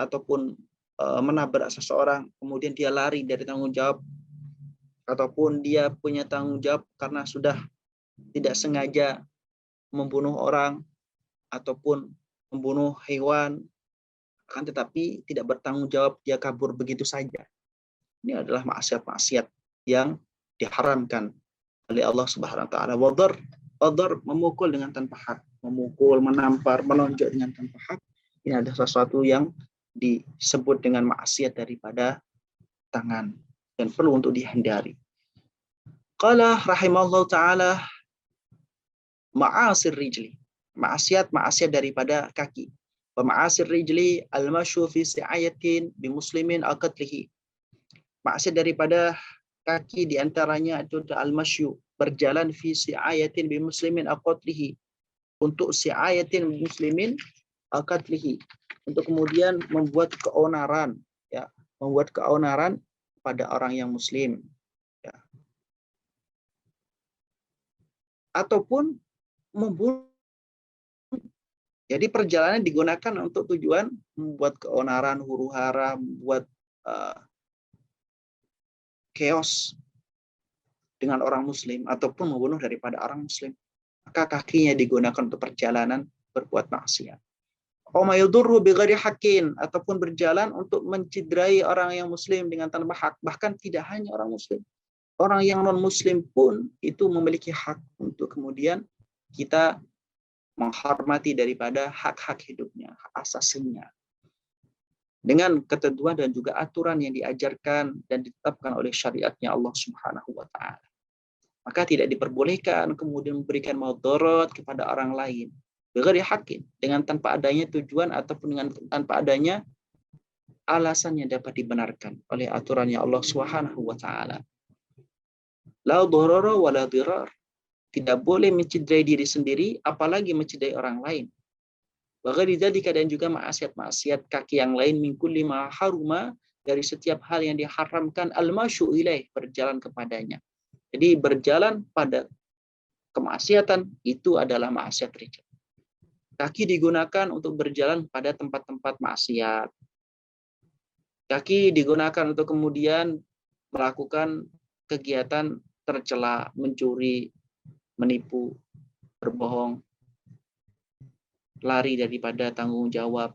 ataupun menabrak seseorang, kemudian dia lari dari tanggung jawab, ataupun dia punya tanggung jawab karena sudah tidak sengaja membunuh orang ataupun membunuh hewan, akan tetapi tidak bertanggung jawab, dia kabur begitu saja. Ini adalah maksiat-maksiat yang diharamkan oleh Allah Subhanahu wa taala. Wadar, memukul dengan tanpa hak, memukul, menampar, menonjok dengan tanpa hak. Ini adalah sesuatu yang disebut dengan maksiat daripada tangan dan perlu untuk dihindari. Qala rahimallahu taala ma'asir rijli, maksiat daripada kaki. Wa ma'asir rijli al-masyu fi si'ayatin bi muslimin al-qatlihi. Maksiat daripada kaki diantaranya itu al-masyu, berjalan fi si'ayatin bi muslimin al-qatlihi, untuk si'ayatin bi muslimin al-qatlihi, untuk kemudian membuat keonaran, ya, membuat keonaran pada orang yang muslim, ya, ataupun membunuh. Jadi perjalanan digunakan untuk tujuan membuat keonaran, huru-hara, membuat chaos dengan orang muslim ataupun membunuh daripada orang muslim, maka kakinya digunakan untuk perjalanan berbuat maksiat. Yadurru bighairi haqqin, ataupun berjalan untuk mencederai orang yang muslim dengan tanpa hak. Bahkan tidak hanya orang muslim, orang yang non muslim pun itu memiliki hak untuk kemudian kita menghormati daripada hak-hak hidupnya, hak asasinya, dengan ketentuan dan juga aturan yang diajarkan dan ditetapkan oleh syariatnya Allah Subhanahu wa taala. Maka tidak diperbolehkan kemudian memberikan mudarat kepada orang lain bighairi haqqin, dengan tanpa adanya tujuan ataupun dengan tanpa adanya alasan yang dapat dibenarkan oleh aturannya Allah Subhanahu wa taala. La dharara wa la dirar. Tidak boleh mencederai diri sendiri, apalagi mencederai orang lain. Bagi dzalika, dan juga maksiat-maksiat kaki yang lain, min kulli ma haruma, dari setiap hal yang diharamkan, al-masyu ilaih, berjalan kepadanya. Jadi berjalan pada kemaksiatan itu adalah maksiat rijal. Kaki digunakan untuk berjalan pada tempat-tempat maksiat. Kaki digunakan untuk kemudian melakukan kegiatan tercela, mencuri, menipu, berbohong, lari daripada tanggung jawab,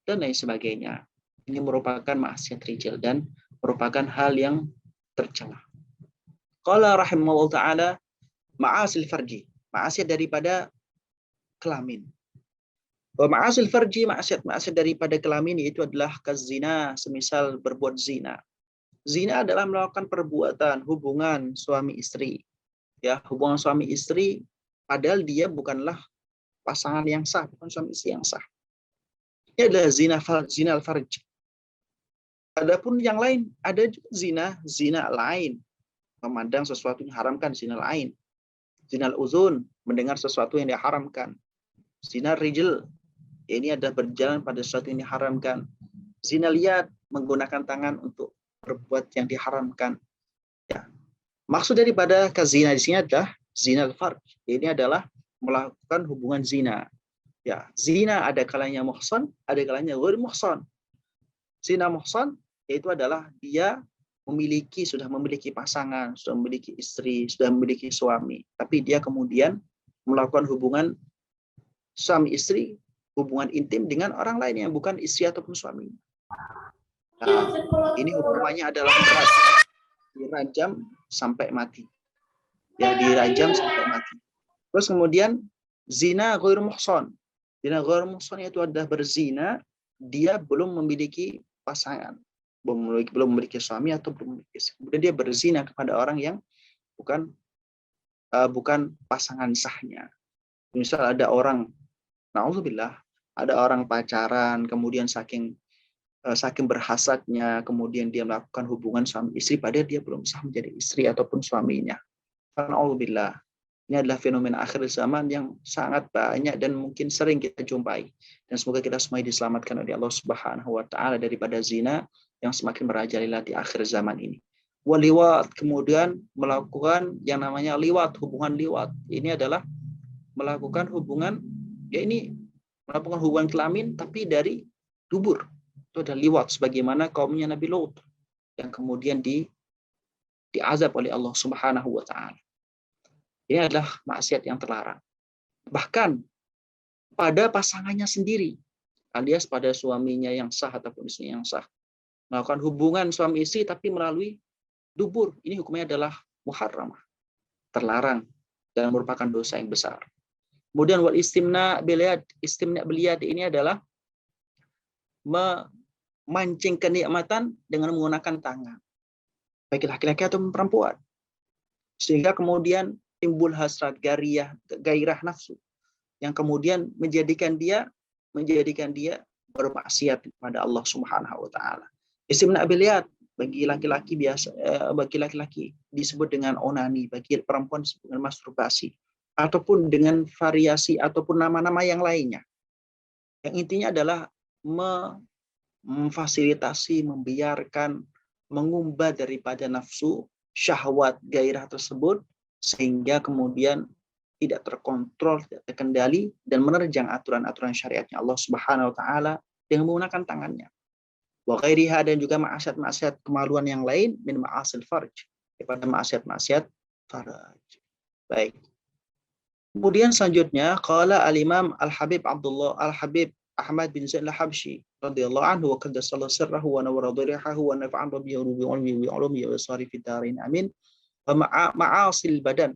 dan lain sebagainya. Ini merupakan maksiat rijal dan merupakan hal yang tercela. Qala rahimahullah ta'ala, ma'asil farji, maksiat daripada kelamin. Wa ma'asil farji, maksiat daripada kelamin itu adalah kazina, semisal berbuat zina. Zina adalah melakukan perbuatan hubungan suami istri. Ya, hubungan suami istri padahal dia bukanlah pasangan yang sah, bukan suami istri yang sah. Ini adalah zina al-farj. Adapun yang lain, ada juga zina lain. Memandang sesuatu yang haramkan, zina lain. Zina al-uzun, mendengar sesuatu yang diharamkan. Zina rijal, ini adalah berjalan pada sesuatu yang diharamkan. Zina liat, menggunakan tangan untuk berbuat yang diharamkan. Ya. Maksud daripada zina di sini adalah zina al-farj. Ini adalah melakukan hubungan zina. Ya, zina ada kalanya muhsan, ada kalanya ghair muhsan. Zina muhsan yaitu adalah dia sudah memiliki pasangan, sudah memiliki istri, sudah memiliki suami, tapi dia kemudian melakukan hubungan suami istri, hubungan intim dengan orang lain yang bukan istri ataupun suami. Nah, ini hukumannya adalah berat, dirajam sampai mati. Ya, dirajam sampai mati. Terus kemudian zina ghair muhsan. Zina ghair muhsan itu adalah berzina, dia belum memiliki pasangan, belum memiliki suami atau belum memiliki istri. Kemudian dia berzina kepada orang yang bukan pasangan sahnya. Misal ada orang, na'udzubillah, ada orang pacaran, kemudian saking berhasadnya, kemudian dia melakukan hubungan suami istri, padahal dia belum sah menjadi istri ataupun suaminya. Na'udzubillah. Ini adalah fenomena akhir zaman yang sangat banyak dan mungkin sering kita jumpai. Dan semoga kita semua diselamatkan oleh Allah Subhanahu wa taala daripada zina yang semakin merajalela di akhir zaman ini. Waliwat, kemudian melakukan yang namanya liwat, hubungan liwat. Ini adalah melakukan hubungan, melakukan hubungan kelamin tapi dari dubur. Itu adalah liwat, sebagaimana kaumnya Nabi Lut yang kemudian diazab oleh Allah Subhanahu wa taala. Ini adalah maksiat yang terlarang. Bahkan pada pasangannya sendiri, alias pada suaminya yang sah ataupun istri yang sah, melakukan hubungan suami istri tapi melalui dubur. Ini hukumnya adalah muharramah, terlarang dan merupakan dosa yang besar. Kemudian wal istimna biliyad ini adalah memancing kenikmatan dengan menggunakan tangan, baik laki-laki atau perempuan, sehingga kemudian timbul hasrat, gairah nafsu yang kemudian menjadikan dia bermaksiat kepada Allah Subhanahu wa taala. Istimna biliyad bagi laki-laki disebut dengan onani, bagi perempuan disebut dengan masturbasi, ataupun dengan variasi ataupun nama-nama yang lainnya. Yang intinya adalah memfasilitasi, membiarkan, mengumbar daripada nafsu, syahwat, gairah tersebut, sehingga kemudian tidak terkontrol, tidak terkendali, dan menerjang aturan-aturan syariatnya Allah Subhanahu wa taala dengan menggunakan tangannya. Wa ghairiha, dan juga maksiat-maksiat kemaluan yang lain, min ma'asil farj, daripada maksiat-maksiat farj. Baik. Kemudian selanjutnya qala al-Imam Al-Habib Ahmad bin Zaid Al-Habsyi radhiyallahu anhu wa qaddasallahu sirrahu wa nawwara dharihahu wa nafa'an bihi wa ulumi wa sarifid darin amin. Wa ma'asil badan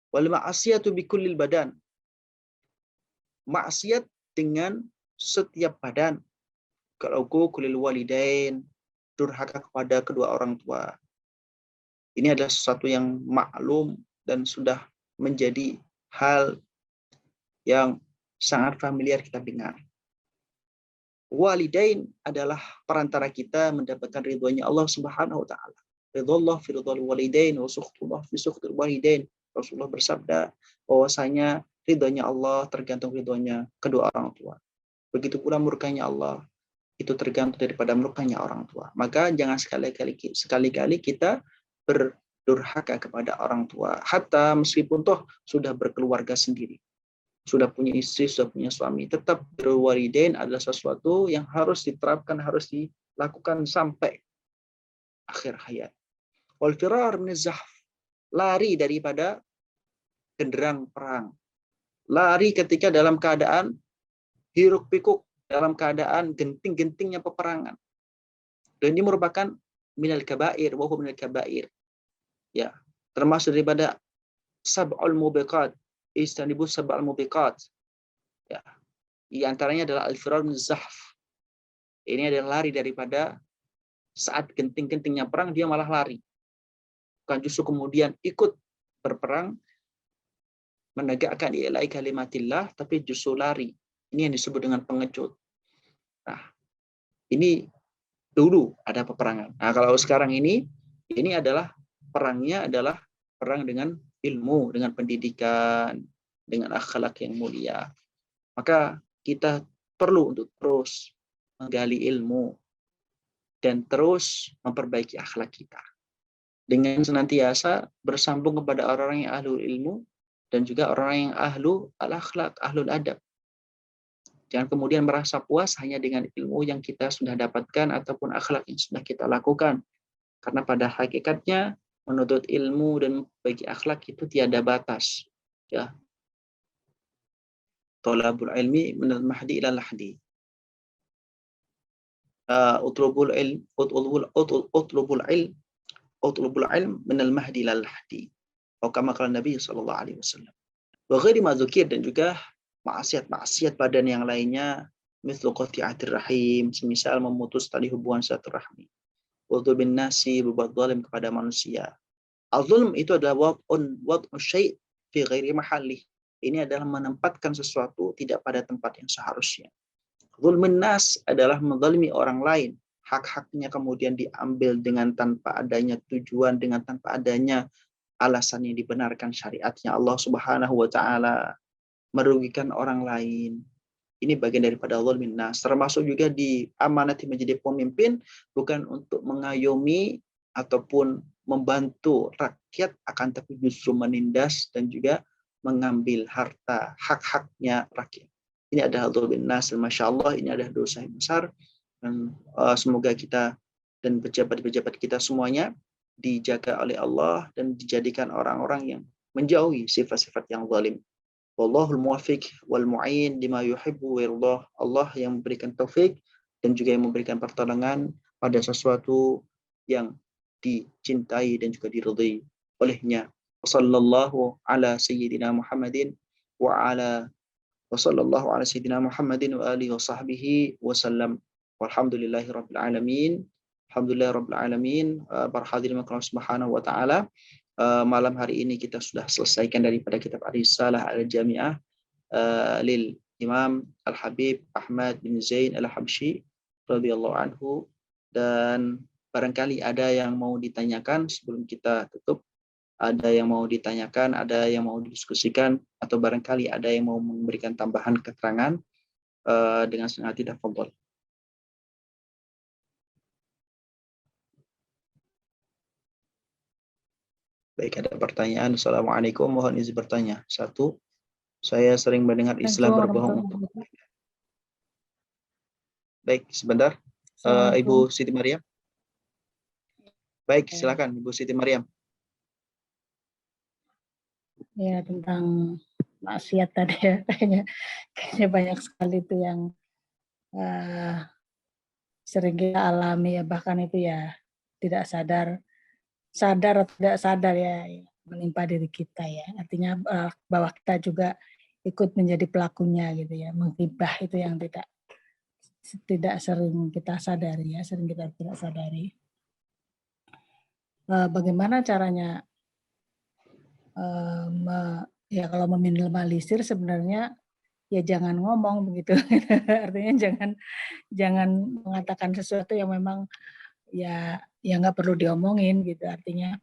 wal ma'asiyatu bi kullil badan. Maksiat dengan setiap badan. Kalau kulil walidain, durhaka kepada kedua orang tua. Ini adalah sesuatu yang maklum dan sudah menjadi hal yang sangat familiar kita dengar. Walidain adalah perantara kita mendapatkan ridhonya Allah Subhanahu wa taala. Ridhollah fi ridhal walidain wa sukhtullah fi sukhtil walidain. Rasulullah bersabda bahwasanya ridhonya Allah tergantung ridhonya kedua orang tua. Begitu pula murkanya Allah itu tergantung daripada murkanya orang tua. Maka jangan sekali-kali kita berdurhaka kepada orang tua, hatta meskipun toh sudah berkeluarga sendiri, sudah punya istri, sudah punya suami, tetap berwalidain adalah sesuatu yang harus diterapkan, harus dilakukan sampai akhir hayat. Wal firar min zahf, lari daripada genderang perang, lari ketika dalam keadaan hiruk pikuk, dalam keadaan genting-gentingnya peperangan. Dan ini merupakan minal kabair, wa huwa minal kabair. Ya, termasuk daripada sab'ul mubiqat, istanibus sab'ul mubiqat. Ya. Di antaranya adalah al-firar min zahf. Ini adalah lari daripada saat genting-gentingnya perang dia malah lari. Bukan justru kemudian ikut berperang menegakkan ilahi kalimatillah, tapi justru lari. Ini yang disebut dengan pengecut. Nah, ini dulu ada peperangan. Nah, kalau sekarang ini adalah perangnya adalah perang dengan ilmu, dengan pendidikan, dengan akhlak yang mulia. Maka kita perlu untuk terus menggali ilmu dan terus memperbaiki akhlak kita. Dengan senantiasa bersambung kepada orang-orang yang ahlu ilmu dan juga orang yang ahlu al-akhlak, ahlul adab. Jangan kemudian merasa puas hanya dengan ilmu yang kita sudah dapatkan ataupun akhlak yang sudah kita lakukan. Karena pada hakikatnya menuntut ilmu dan bagi akhlak itu tiada batas. Ya. Thalabul ilmi minal mahdi ilal lahdi. Utlubul ilm minal mahdi ilal lahdi. Atau kama qala Nabi sallallahu alaihi wasallam. Wa ghairi ma dzukir, dan juga maksiat badan yang lainnya, mithlu qati'atir rahim, semisal memutus tali hubungan silaturahmi. Wa dzulmin nasi, berbuat zalim kepada manusia. Al-zulm itu adalah wad'u syai' fi ghairi mahallih. Ini adalah menempatkan sesuatu tidak pada tempat yang seharusnya. Zulmun nas adalah menzalimi orang lain, hak-haknya kemudian diambil dengan tanpa adanya tujuan, dengan tanpa adanya alasan yang dibenarkan syariatnya Allah Subhanahu wa taala, merugikan orang lain. Ini bagian daripada zulmun nas. Termasuk juga diamanati menjadi pemimpin bukan untuk mengayomi ataupun membantu rakyat, akan tapi justru menindas dan juga mengambil harta hak-haknya rakyat. Ini adalah zulmun nas. Masya Allah, ini adalah dosa yang besar. Dan semoga kita dan pejabat-pejabat kita semuanya dijaga oleh Allah dan dijadikan orang-orang yang menjauhi sifat-sifat yang zalim. Wallahul muwaffiq wal mu'in lima yuhibbu wa yardah. Allah yang memberikan taufik dan juga yang memberikan pertolongan pada sesuatu yang dicintai dan juga diridhai olehnya. Wassallallahu ala sayyidina Muhammadin wa alihi wa sahbihi wasallam. Walhamdulillahi rabbil alamin. Alhamdulillah rabbil alamin. Para hadirin subhanahu wa ta'ala. Malam hari ini kita sudah selesaikan daripada kitab Ar-Risalah Al-Jami'ah lil Imam Al-Habib Ahmad bin Zaid Al-Habsyi radhiyallahu anhu. Dan barangkali ada yang mau ditanyakan sebelum kita tutup, ada yang mau ditanyakan, ada yang mau didiskusikan, atau barangkali ada yang mau memberikan tambahan keterangan, dengan senang hati, tafadhol. Baik, ada pertanyaan. Assalamualaikum, mohon izin bertanya. 1. Saya sering mendengar Islam berbohong untuk. Baik, sebentar. Ibu Siti Mariam. Baik, silakan Ibu Siti Mariam. Ya, tentang maksiat tadi ya, kayaknya banyak sekali itu yang sering kita alami ya, bahkan itu ya tidak sadar atau tidak sadar ya menimpa diri kita ya. Artinya bahwa kita juga ikut menjadi pelakunya gitu ya, menghibah itu yang tidak sering kita sadari ya, sering kita tidak sadari. Bagaimana caranya ya kalau meminimalisir sebenarnya ya jangan ngomong begitu. Artinya jangan mengatakan sesuatu yang memang ya nggak perlu diomongin gitu. Artinya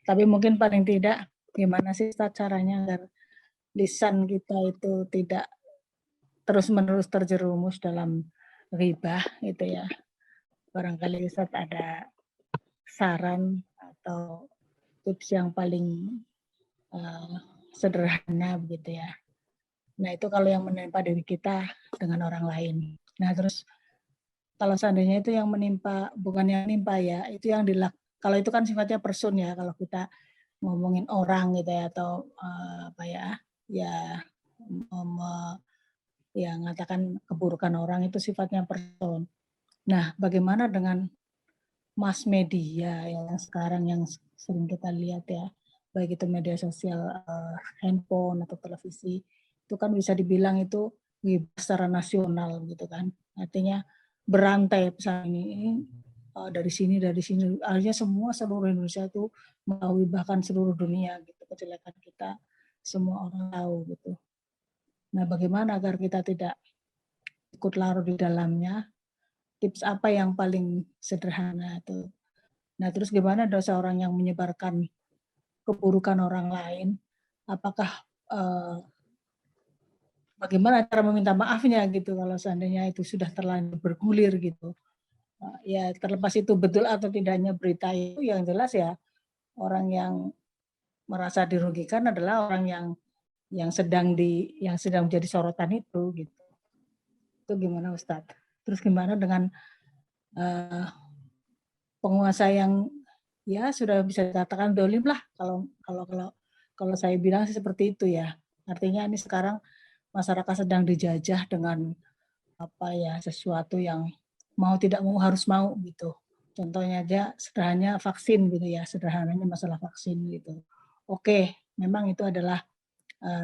tapi mungkin paling tidak gimana sih caranya agar lisan kita itu tidak terus-menerus terjerumus dalam ghibah gitu ya. Barangkali Ustaz ada saran atau tips yang paling sederhana begitu ya. Nah itu kalau yang menimpa diri kita dengan orang lain. Nah terus kalau seandainya itu yang menimpa, bukan yang menimpa ya, itu yang kalau itu kan sifatnya person ya, kalau kita ngomongin orang gitu ya, atau ya mengatakan keburukan orang itu sifatnya person. Nah bagaimana dengan mass media yang sekarang yang sering kita lihat ya, baik itu media sosial, handphone atau televisi, itu kan bisa dibilang itu secara nasional gitu kan. Artinya berantai pesan ini dari sini, akhirnya seluruh Indonesia itu mengetahui, bahkan seluruh dunia gitu, kejelekan kita semua orang tahu gitu. Nah bagaimana agar kita tidak ikut larut di dalamnya? Tips apa yang paling sederhana itu? Nah terus gimana dosa orang yang menyebarkan keburukan orang lain? Apakah bagaimana cara meminta maafnya gitu kalau seandainya itu sudah terlanjur bergulir gitu? Ya terlepas itu betul atau tidaknya berita itu, yang jelas ya orang yang merasa dirugikan adalah orang yang sedang menjadi sorotan itu gitu. Itu gimana Ustadz? Terus gimana dengan penguasa yang ya sudah bisa dikatakan dolim lah kalau saya bilang sih seperti itu ya. Artinya ini sekarang masyarakat sedang dijajah dengan sesuatu yang mau tidak mau harus mau gitu. Contohnya aja sederhananya vaksin gitu ya, sederhananya masalah vaksin gitu. Oke, memang itu adalah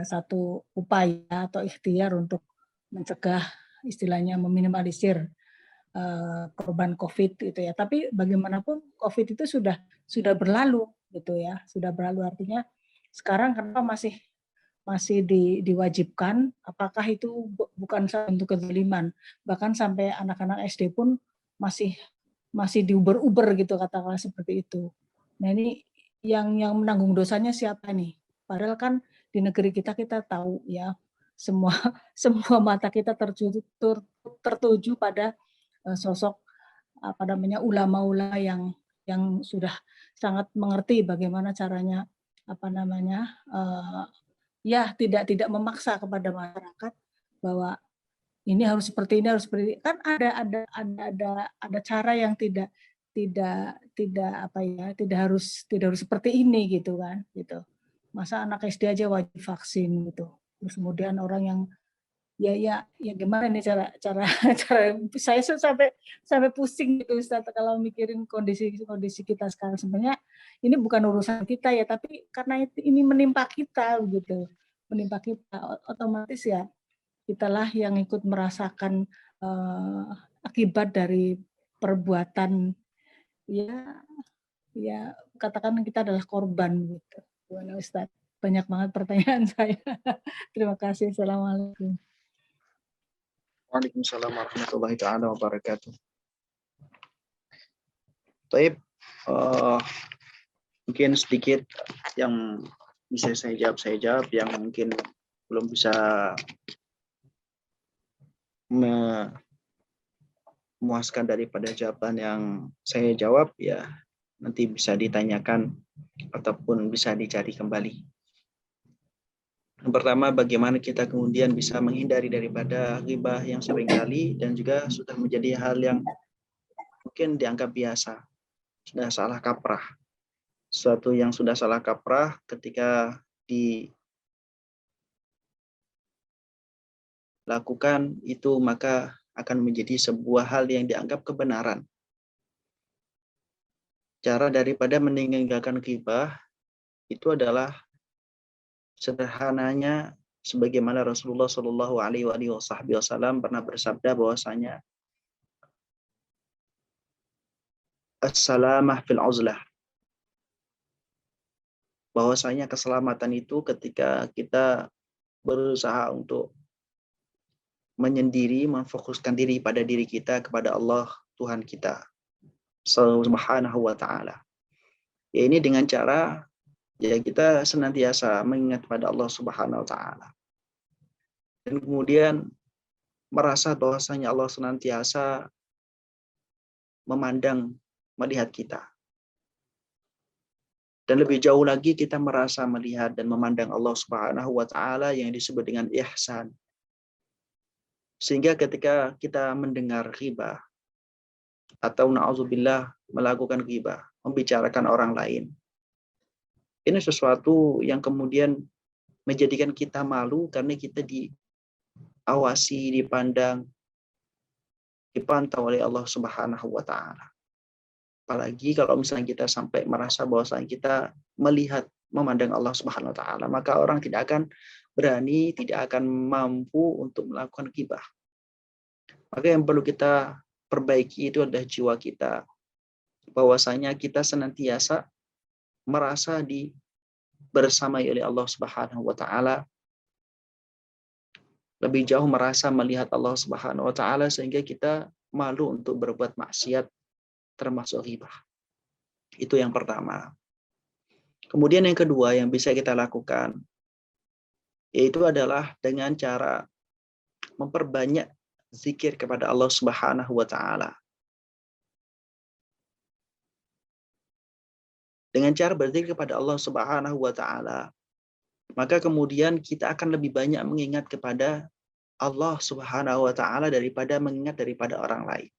satu upaya atau ikhtiar untuk mencegah, istilahnya meminimalisir korban COVID gitu ya. Tapi bagaimanapun COVID itu sudah berlalu gitu ya, sudah berlalu, artinya sekarang kenapa masih diwajibkan? Apakah itu bukan bentuk kezaliman? Bahkan sampai anak-anak SD pun masih diuber-uber gitu, katakanlah seperti itu. Nah ini yang menanggung dosanya siapa nih? Padahal kan di negeri kita tahu ya, semua mata kita tertuju pada sosok ulama-ulama yang sudah sangat mengerti bagaimana caranya tidak memaksa kepada masyarakat bahwa ini harus seperti ini, harus seperti ini. Kan ada cara yang tidak harus seperti ini gitu kan gitu. Masa anak SD aja wajib vaksin gitu. Terus kemudian orang yang ya gimana nih cara saya sampai pusing gitu Ustaz kalau mikirin kondisi kita sekarang. Sebenarnya ini bukan urusan kita ya, tapi karena ini menimpa kita gitu, menimpa kita, otomatis ya kitalah yang ikut merasakan akibat dari perbuatan ya katakan kita adalah korban gitu. Gimana Ustaz? Banyak banget pertanyaan saya. Terima kasih. Assalamualaikum. Waalaikumsalam warahmatullahi taala wabarakatuh. Taib, mungkin sedikit yang bisa saya jawab, yang mungkin belum bisa memuaskan daripada jawaban yang saya jawab ya nanti bisa ditanyakan ataupun bisa dicari kembali. Yang pertama, bagaimana kita kemudian bisa menghindari daripada ghibah yang seringkali dan juga sudah menjadi hal yang mungkin dianggap biasa, sudah salah kaprah. Suatu yang sudah salah kaprah ketika dilakukan itu maka akan menjadi sebuah hal yang dianggap kebenaran. Cara daripada meninggalkan ghibah itu adalah sederhananya sebagaimana Rasulullah Shallallahu Alaihi Wasallam pernah bersabda bahwasanya as-salamah fil uzlah, bahwasanya keselamatan itu ketika kita berusaha untuk menyendiri, memfokuskan diri pada diri kita kepada Allah Tuhan kita Subhanahu wa taala. Ya, ini dengan cara ya kita senantiasa mengingat pada Allah Subhanahu wa taala. Dan kemudian merasa bahwasanya Allah senantiasa memandang, melihat kita. Dan lebih jauh lagi kita merasa melihat dan memandang Allah Subhanahu wa taala yang disebut dengan ihsan. Sehingga ketika kita mendengar ghibah atau na'udzubillah melakukan ghibah, membicarakan orang lain, ini sesuatu yang kemudian menjadikan kita malu karena kita diawasi, dipandang, dipantau oleh Allah Subhanahu wa taala. Apalagi kalau misalnya kita sampai merasa bahwasanya kita melihat, memandang Allah Subhanahu wa taala, maka orang tidak akan berani, tidak akan mampu untuk melakukan ghibah. Maka yang perlu kita perbaiki itu adalah jiwa kita, bahwasanya kita senantiasa merasa bersamai oleh Allah Subhanahu wa taala, lebih jauh merasa melihat Allah Subhanahu wa taala sehingga kita malu untuk berbuat maksiat termasuk ghibah. Itu yang pertama. Kemudian yang kedua yang bisa kita lakukan yaitu adalah dengan cara memperbanyak zikir kepada Allah Subhanahu wa taala. Dengan cara berzikir kepada Allah Subhanahu wa taala, maka kemudian kita akan lebih banyak mengingat kepada Allah Subhanahu wa taala daripada mengingat daripada orang lain.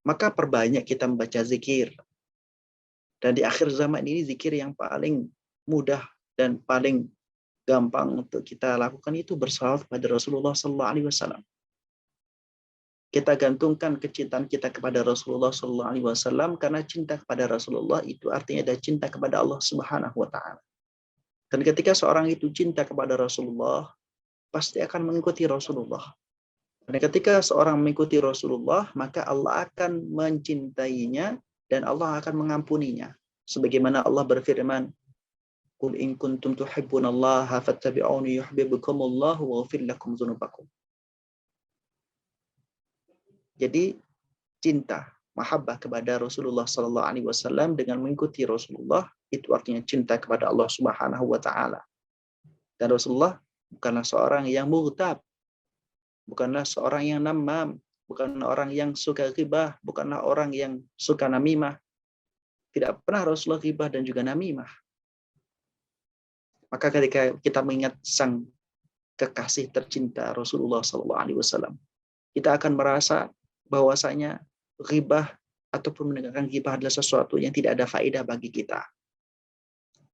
Maka perbanyak kita membaca zikir. Dan di akhir zaman ini zikir yang paling mudah dan paling gampang untuk kita lakukan itu bersalawat kepada Rasulullah sallallahu alaihi wasallam. Kita gantungkan kecintaan kita kepada Rasulullah sallallahu alaihi wasallam karena cinta kepada Rasulullah itu artinya ada cinta kepada Allah Subhanahu wa taala. Dan ketika seorang itu cinta kepada Rasulullah, pasti akan mengikuti Rasulullah. Dan ketika seorang mengikuti Rasulullah, maka Allah akan mencintainya dan Allah akan mengampuninya. Sebagaimana Allah berfirman, "Qul in kuntum tuhibbunallaha fattabi'uni yuhibbukumullahu wa yaghfir lakum dzunubakum." Jadi cinta, mahabbah kepada Rasulullah sallallahu alaihi wasallam dengan mengikuti Rasulullah itu artinya cinta kepada Allah Subhanahu wa taala. Dan Rasulullah bukanlah seorang yang murtab, bukanlah seorang yang namam, bukanlah orang yang suka ghibah, bukanlah orang yang suka namimah. Tidak pernah Rasulullah ghibah dan juga namimah. Maka ketika kita mengingat sang kekasih tercinta Rasulullah sallallahu alaihi wasallam, kita akan merasa bahwasanya ghibah ataupun mendengarkan ghibah adalah sesuatu yang tidak ada faedah bagi kita.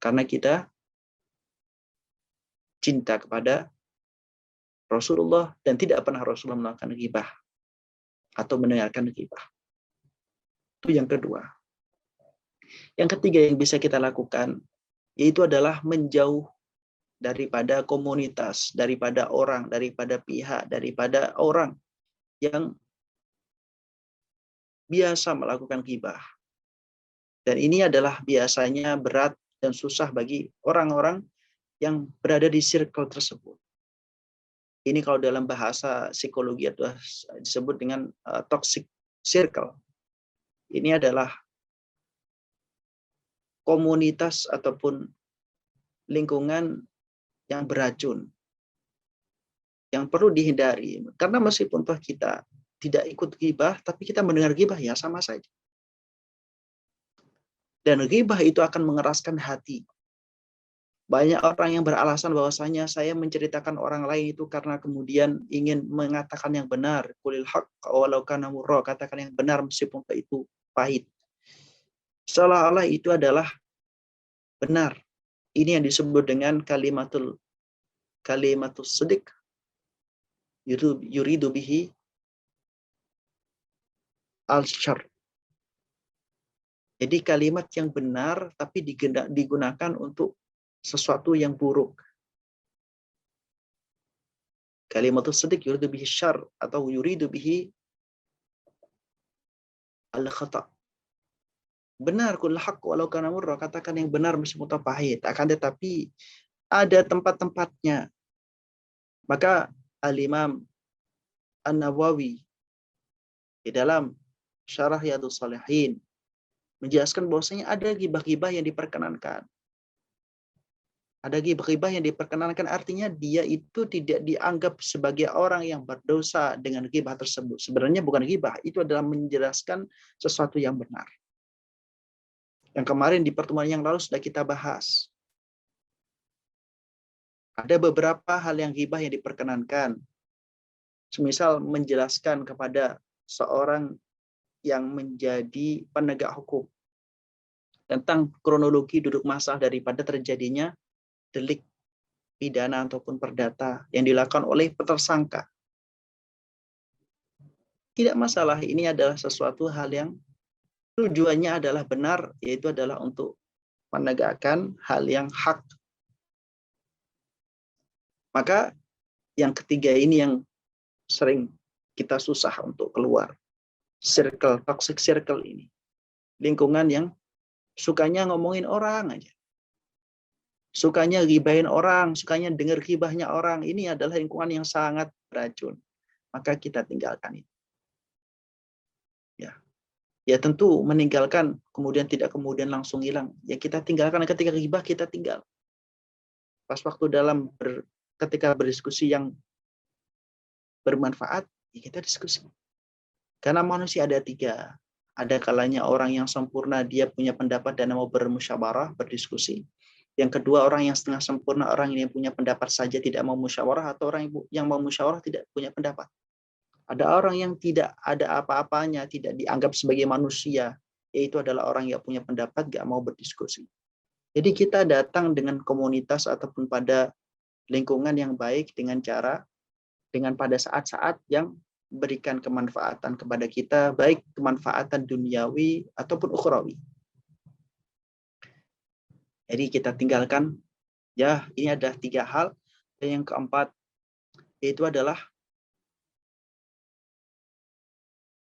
Karena kita cinta kepada Rasulullah dan tidak pernah Rasulullah melakukan ghibah atau mendengarkan ghibah. Itu yang kedua. Yang ketiga yang bisa kita lakukan yaitu adalah menjauh daripada komunitas, daripada orang, daripada pihak, daripada orang yang biasa melakukan ghibah. Dan ini adalah biasanya berat dan susah bagi orang-orang yang berada di circle tersebut. Ini kalau dalam bahasa psikologi itu disebut dengan toxic circle. Ini adalah komunitas ataupun lingkungan yang beracun, yang perlu dihindari. Karena meskipun toh kita tidak ikut ghibah, tapi kita mendengar ghibah ya sama saja. Dan ghibah itu akan mengeraskan hati. Banyak orang yang beralasan bahwasanya saya menceritakan orang lain itu karena kemudian ingin mengatakan yang benar. Qulil haqq walau kana murra, katakan yang benar meskipun itu pahit. Seolah-olah itu adalah benar. Ini yang disebut dengan kalimatus shadiq yuridu bihi al-syarr. Jadi kalimat yang benar tapi digunakan untuk sesuatu yang buruk. Kalimatus shadiq yuridu bihi syarr atau yuridu bihi al-khata'. Benar, qul haqq walau kana murra, katakan yang benar meskipun pahit, akan tetapi ada tempat-tempatnya. Maka Al-Imam An-Nawawi di dalam Syarah Riyadhus Shalihin menjelaskan bahwasanya ada ghibah-ghibah yang diperkenankan. Ada ghibah-ghibah yang diperkenankan, artinya dia itu tidak dianggap sebagai orang yang berdosa dengan ghibah tersebut. Sebenarnya bukan ghibah, itu adalah menjelaskan sesuatu yang benar. Yang kemarin di pertemuan yang lalu sudah kita bahas. Ada beberapa hal yang ghibah yang diperkenankan. Semisal menjelaskan kepada seorang yang menjadi penegak hukum tentang kronologi duduk masalah daripada terjadinya delik pidana ataupun perdata yang dilakukan oleh tersangka. Tidak masalah, ini adalah sesuatu hal yang tujuannya adalah benar, yaitu adalah untuk menegakkan hal yang hak. Maka yang ketiga ini yang sering kita susah untuk keluar. Toxic circle ini. Lingkungan yang sukanya ngomongin orang aja. Sukanya gibahin orang, sukanya dengar gibahnya orang. Ini adalah lingkungan yang sangat beracun. Maka kita tinggalkan itu. Ya tentu meninggalkan kemudian tidak kemudian langsung hilang. Ya kita tinggalkan, ketika gibah kita tinggal. Pas waktu ketika berdiskusi yang bermanfaat, ya kita diskusi. Karena manusia ada tiga. Ada kalanya orang yang sempurna, dia punya pendapat dan mau bermusyawarah, berdiskusi. Yang kedua, orang yang setengah sempurna, orang yang punya pendapat saja tidak mau musyawarah, atau orang yang mau musyawarah tidak punya pendapat. Ada orang yang tidak ada apa-apanya, tidak dianggap sebagai manusia, yaitu adalah orang yang punya pendapat, gak mau berdiskusi. Jadi kita datang dengan komunitas ataupun pada lingkungan yang baik dengan pada saat-saat yang berikan kemanfaatan kepada kita, baik kemanfaatan duniawi ataupun ukhrawi. Jadi kita tinggalkan, ya ini ada 3 hal. Dan yang keempat, yaitu adalah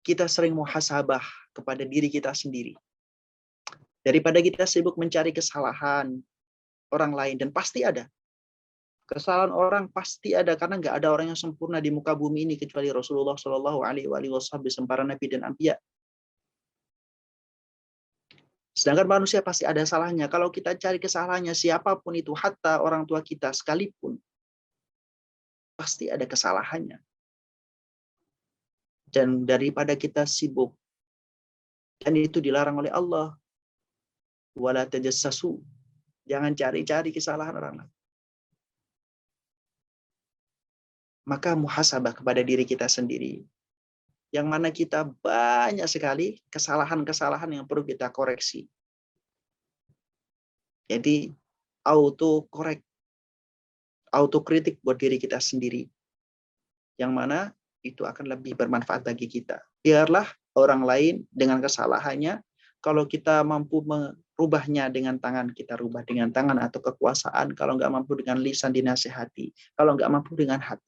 kita sering muhasabah kepada diri kita sendiri. Daripada kita sibuk mencari kesalahan orang lain, dan pasti ada. Kesalahan orang pasti ada, karena nggak ada orang yang sempurna di muka bumi ini kecuali Rasulullah Shallallahu Alaihi Wasallam, para nabi dan anbiya. Sedangkan manusia pasti ada salahnya. Kalau kita cari kesalahannya siapapun itu, hatta orang tua kita sekalipun, pasti ada kesalahannya. Dan daripada kita sibuk, dan itu dilarang oleh Allah, wala tajassasu, jangan cari-cari kesalahan orang lain. Maka muhasabah kepada diri kita sendiri, yang mana kita banyak sekali kesalahan-kesalahan yang perlu kita koreksi. Jadi autokritik buat diri kita sendiri, yang mana itu akan lebih bermanfaat bagi kita. Biarlah orang lain dengan kesalahannya, kalau kita mampu merubahnya dengan tangan, kita rubah dengan tangan atau kekuasaan. Kalau nggak mampu dengan lisan, dinasihati. Kalau nggak mampu dengan hati.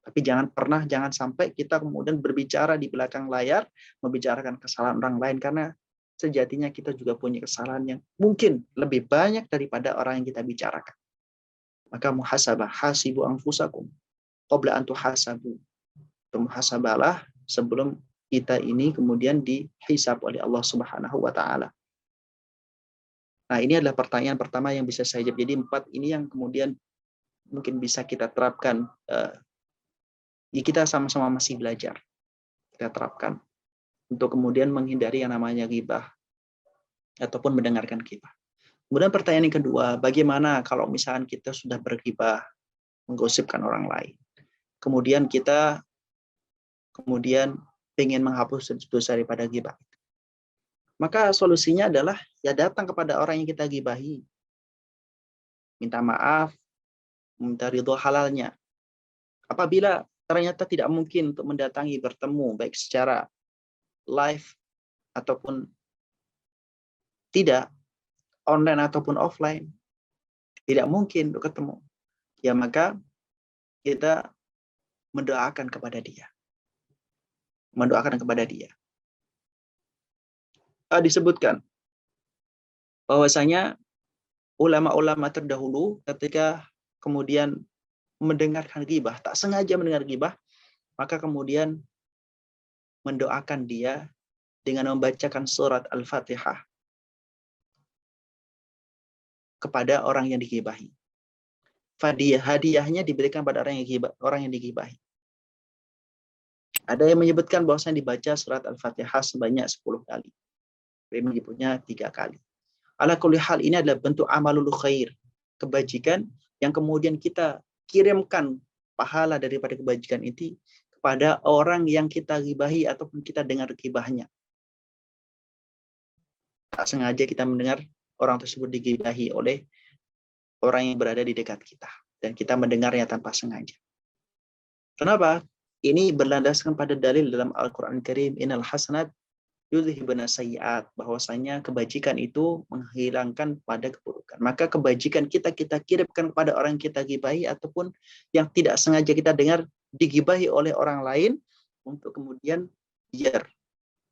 Tapi jangan sampai kita kemudian berbicara di belakang layar, membicarakan kesalahan orang lain, karena sejatinya kita juga punya kesalahan yang mungkin lebih banyak daripada orang yang kita bicarakan. Maka muhasabah, hasibu anfusakum qabla an tuhasabu. Muhasabahlah sebelum kita ini kemudian dihisab oleh Allah Subhanahu wa taala. Nah, ini adalah pertanyaan pertama yang bisa saya jawab. Jadi 4 ini yang kemudian mungkin bisa kita terapkan. Kita sama-sama masih belajar. Kita terapkan untuk kemudian menghindari yang namanya ghibah ataupun mendengarkan ghibah. Kemudian pertanyaan yang kedua, bagaimana kalau misalkan kita sudah berghibah, menggosipkan orang lain, kemudian kita ingin menghapus dosa daripada ghibah. Maka solusinya adalah ya datang kepada orang yang kita ghibahi, minta maaf, minta ridho halalnya. Apabila ternyata tidak mungkin untuk mendatangi, bertemu, baik secara live ataupun tidak, online ataupun offline, tidak mungkin untuk ketemu, ya maka kita mendoakan kepada dia. Disebutkan bahwasanya ulama-ulama terdahulu ketika kemudian mendengarkan ghibah, tak sengaja mendengar ghibah, maka kemudian mendoakan dia dengan membacakan surat Al-Fatihah kepada orang yang dighibahi. Hadiahnya diberikan pada orang yang dighibahi. Ada yang menyebutkan bahwasanya dibaca surat Al-Fatihah sebanyak 10 kali. Ada menyebutnya 3 kali. Ala kulli hal, ini adalah bentuk amalul khair, kebajikan yang kemudian kita kirimkan pahala daripada kebajikan itu kepada orang yang kita ghibahi ataupun kita dengar ghibahnya. Tak sengaja kita mendengar orang tersebut dighibahi oleh orang yang berada di dekat kita dan kita mendengarnya tanpa sengaja. Kenapa? Ini berlandaskan pada dalil dalam Al-Qur'an Karim, innal hasanat yudhibuna sayyi'at, bahwasanya kebajikan itu menghilangkan pada keburukan. Maka kebajikan kita kirimkan kepada orang yang kita gibahi ataupun yang tidak sengaja kita dengar digibahi oleh orang lain, untuk kemudian biar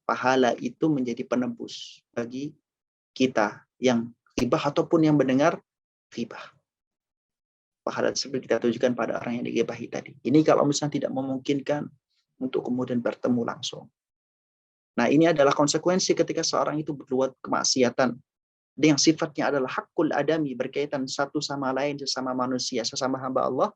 pahala itu menjadi penebus bagi kita yang ghibah ataupun yang mendengar ghibah. Pahala tersebut kita tujukan pada orang yang digibahi tadi. Ini kalau misalnya tidak memungkinkan untuk kemudian bertemu langsung. Nah, ini adalah konsekuensi ketika seorang itu berbuat kemaksiatan yang sifatnya adalah hakul adami, berkaitan satu sama lain, sesama manusia, sesama hamba Allah.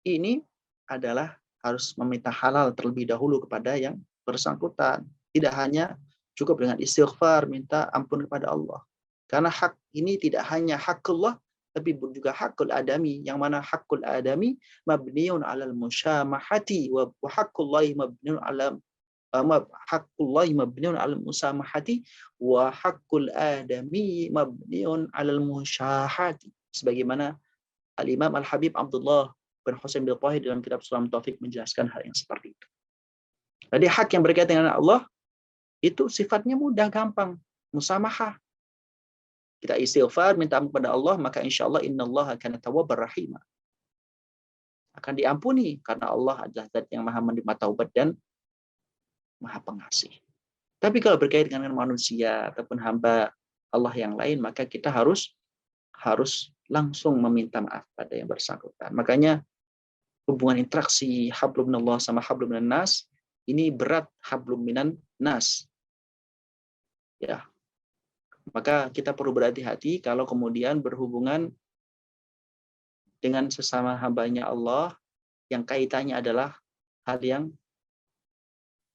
Ini adalah harus meminta halal terlebih dahulu kepada yang bersangkutan. Tidak hanya cukup dengan istighfar, minta ampun kepada Allah. Karena hak ini tidak hanya hakullah, tapi juga hakul adami, yang mana hakul adami mabniun alal musyamahati wa hakullahi mabniun ala hakkullahi mabniun alal musamahati wa hakkul adami mabniun alal musyahati. Sebagaimana Al-Imam Al-Habib Abdullah bin Husain bin Tahir dalam kitab Sulam Taufik menjelaskan hal yang seperti itu. Jadi hak yang berkaitan dengan Allah itu sifatnya mudah, gampang, musamahah. Kita istighfar, minta ampun kepada Allah, maka insyaallah innallaha kana tawwabur rahim. Akan diampuni karena Allah adalah zat yang maha menerima taubat dan maha pengasih. Tapi kalau berkaitan dengan manusia ataupun hamba Allah yang lain, maka kita harus langsung meminta maaf pada yang bersangkutan. Makanya hubungan interaksi hablum minallah sama hablum minan nas ini berat, hablum minan nas. Ya. Maka kita perlu berhati-hati kalau kemudian berhubungan dengan sesama hambanya Allah yang kaitannya adalah hal yang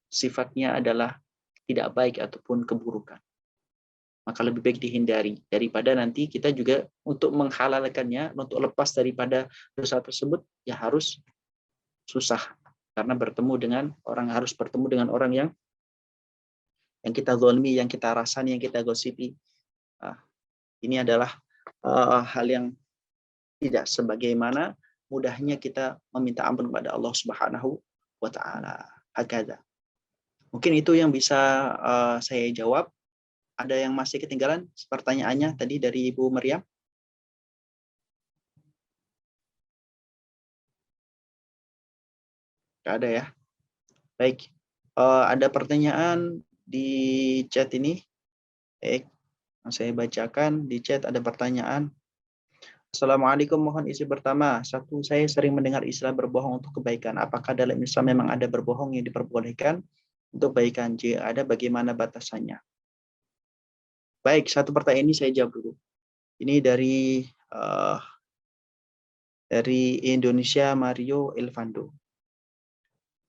sifatnya adalah tidak baik ataupun keburukan. Maka lebih baik dihindari daripada nanti kita juga untuk menghalalkannya, untuk lepas daripada dosa tersebut ya harus susah karena harus bertemu dengan orang yang kita zalimi, yang kita rasani, yang kita gosipi. Ini adalah hal yang tidak sebagaimana mudahnya kita meminta ampun kepada Allah Subhanahu wa taala. Hakada. Mungkin itu yang bisa saya jawab. Ada yang masih ketinggalan pertanyaannya tadi dari Ibu Maryam? Tidak ada ya. Baik. Ada pertanyaan di chat ini. Baik. Saya bacakan di chat, ada pertanyaan. Assalamualaikum, mohon isi pertama. 1, saya sering mendengar istilah berbohong untuk kebaikan. Apakah dalam Islam memang ada berbohong yang diperbolehkan untuk kebaikan? Jika ada, bagaimana batasannya? Baik, satu pertanyaan ini saya jawab dulu. Ini dari Indonesia, Mario Elvando.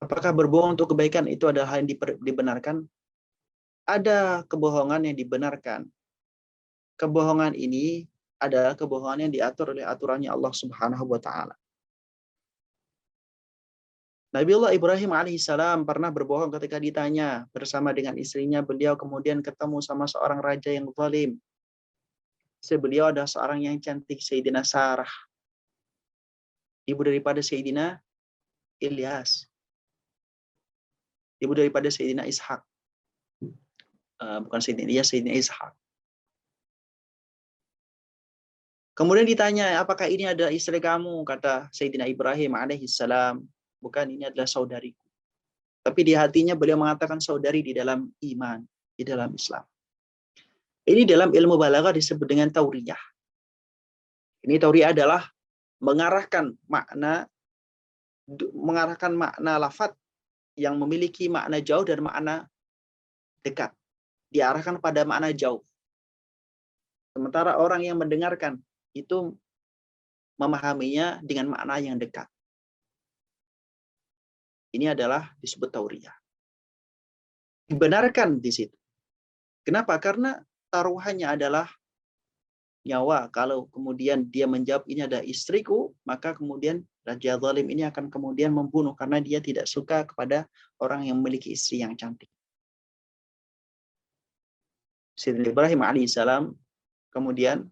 Apakah berbohong untuk kebaikan itu adalah hal yang dibenarkan? Ada kebohongan yang dibenarkan kebohongan ini adalah kebohongan yang diatur oleh aturannya Allah Subhanahu wa taala. Nabiullah Ibrahim alaihissalam pernah berbohong ketika ditanya bersama dengan istrinya. Beliau kemudian ketemu sama seorang raja yang zalim. Beliau adalah seorang yang cantik, Sayyidina Sarah, ibu daripada Sayyidina Ilyas, ibu daripada Sayyidina Ishak. Bukan Sayyidina Ilyas, Sayyidina Ishak. Kemudian ditanya, apakah ini adalah istri kamu? Kata Sayyidina Ibrahim alaihissalam, bukan, ini adalah saudariku. Tapi di hatinya beliau mengatakan saudari di dalam iman, di dalam Islam. Ini dalam ilmu balaghah disebut dengan tauriyah. Ini tauriyah adalah mengarahkan makna lafadz yang memiliki makna jauh dan makna dekat. Diarahkan pada makna jauh. Sementara orang yang mendengarkan itu memahaminya dengan makna yang dekat. Ini adalah disebut tauriyah. Dibenarkan di situ. Kenapa? Karena taruhannya adalah nyawa. Kalau kemudian dia menjawab ini adalah istriku, maka kemudian raja zalim ini akan kemudian membunuh karena dia tidak suka kepada orang yang memiliki istri yang cantik. Sayyidina Ibrahim alaihissalam kemudian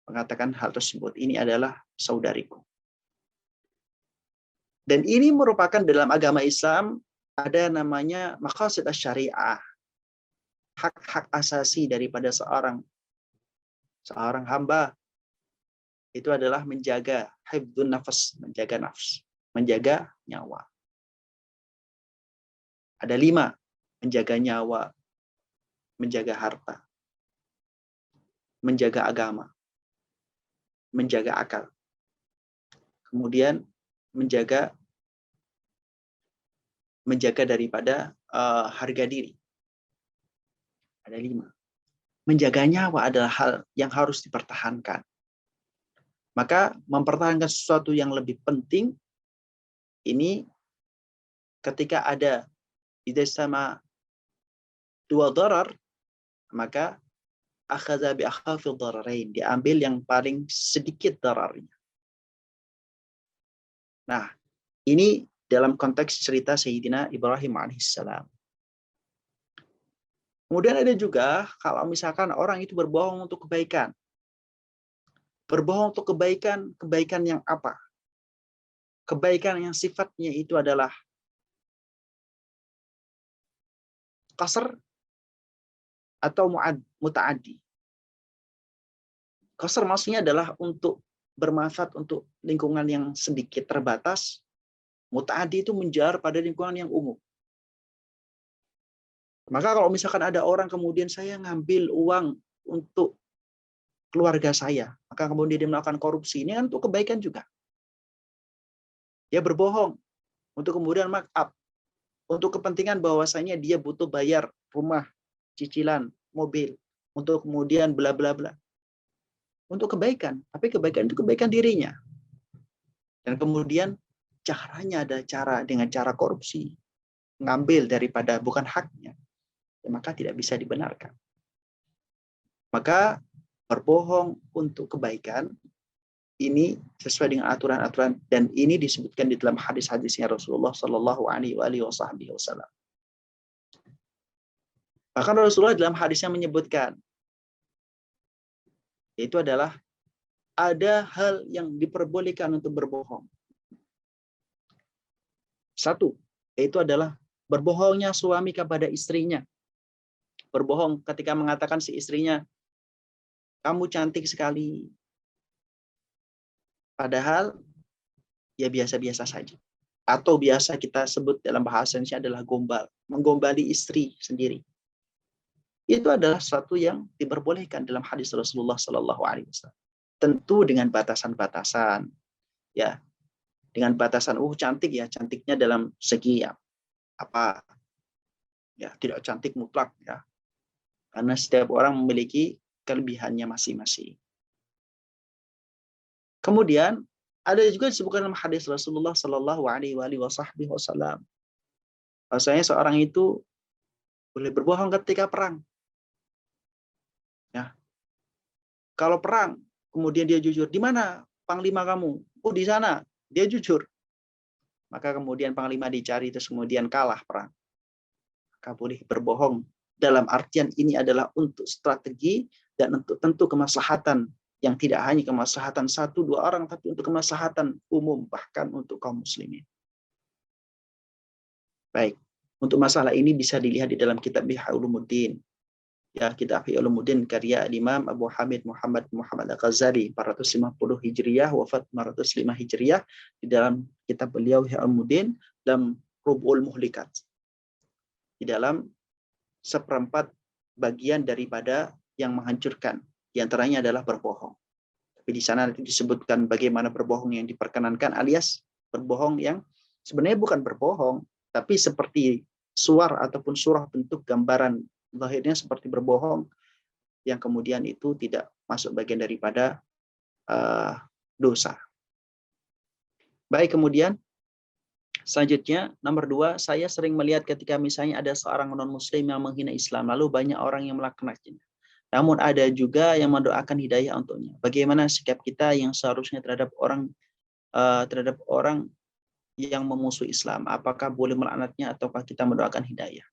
mengatakan hal tersebut, ini adalah saudariku. Dan ini merupakan dalam agama Islam ada namanya maqasid asy-syariah. Hak-hak asasi daripada seorang hamba itu adalah menjaga hifdzun nafas, menjaga nafs, menjaga nyawa. Ada 5, menjaga nyawa, menjaga harta, menjaga agama, menjaga akal, kemudian menjaga daripada harga diri. Ada 5. Menjaga nyawa adalah hal yang harus dipertahankan. Maka mempertahankan sesuatu yang lebih penting ini ketika ada ida sama 2 darar, maka akhadha bi akhafid dararain, diambil yang paling sedikit dararnya. Nah, ini dalam konteks cerita Sayyidina Ibrahim alaihissalam. Kemudian ada juga kalau misalkan orang itu berbohong untuk kebaikan. Berbohong untuk kebaikan, kebaikan yang apa? Kebaikan yang sifatnya itu adalah qasr atau muta'addi. Qasr maksudnya adalah untuk bermanfaat untuk lingkungan yang sedikit terbatas. Muta'addi itu menjar pada lingkungan yang umum. Maka kalau misalkan ada orang kemudian saya ngambil uang untuk keluarga saya, maka kemudian dia melakukan korupsi, ini kan untuk kebaikan juga. Dia berbohong untuk kemudian markup, untuk kepentingan bahwasanya dia butuh bayar rumah, cicilan, mobil, untuk kemudian bla bla bla. Untuk kebaikan, tapi kebaikan itu kebaikan dirinya. Dan kemudian caranya ada dengan cara korupsi, ngambil daripada bukan haknya, ya, maka tidak bisa dibenarkan. Maka berbohong untuk kebaikan ini sesuai dengan aturan-aturan, dan ini disebutkan di dalam hadis-hadisnya Rasulullah Shallallahu Alaihi Wasallam. Bahkan Rasulullah dalam hadisnya menyebutkan, yaitu adalah ada hal yang diperbolehkan untuk berbohong. 1, yaitu adalah berbohongnya suami kepada istrinya. Berbohong ketika mengatakan si istrinya, kamu cantik sekali. Padahal ya biasa-biasa saja. Atau biasa kita sebut dalam bahasa Indonesia adalah gombal. Menggombali istri sendiri. Itu adalah sesuatu yang diperbolehkan dalam hadis Rasulullah Sallallahu Alaihi Wasallam. Tentu dengan batasan-batasan. Ya, dengan batasan, cantik ya, cantiknya dalam segi apa? Ya, tidak cantik mutlak ya. Karena setiap orang memiliki kelebihannya masing-masing. Kemudian ada juga disebutkan dalam hadis Rasulullah Sallallahu Alaihi Wasallam, bahwasanya seorang itu boleh berbohong ketika perang. Ya, Kalau perang, kemudian dia jujur, di mana panglima kamu? Oh, di sana. Dia jujur. Maka kemudian panglima dicari, terus kemudian kalah perang. Maka boleh berbohong. Dalam artian ini adalah untuk strategi dan untuk tentu kemaslahatan yang tidak hanya kemaslahatan 1-2 orang, tapi untuk kemaslahatan umum, bahkan untuk kaum muslimin. Baik, untuk masalah ini bisa dilihat di dalam kitab Ihya Ulumuddin. Ya, kitab Ihya Ulumuddin karya Imam Abu Hamid Muhammad Al-Ghazali 450 Hijriyah, wafat 405 Hijriyah. Di dalam kitab beliau Ihya Ulumuddin dalam Rub'ul Muhlikat. Di dalam 1/4 bagian daripada yang menghancurkan. Di antaranya adalah berbohong. Tapi di sana nanti disebutkan bagaimana berbohong yang diperkenankan, alias berbohong yang sebenarnya bukan berbohong, tapi seperti suar ataupun surah bentuk gambaran lahirnya seperti berbohong, yang kemudian itu tidak masuk bagian daripada dosa. Baik, kemudian selanjutnya, nomor 2, saya sering melihat ketika misalnya ada seorang non-muslim yang menghina Islam, lalu banyak orang yang melakukannya. Namun ada juga yang mendoakan hidayah untuknya. Bagaimana sikap kita yang seharusnya terhadap orang yang memusuhi Islam? Apakah boleh melaknatnya ataukah kita mendoakan hidayah?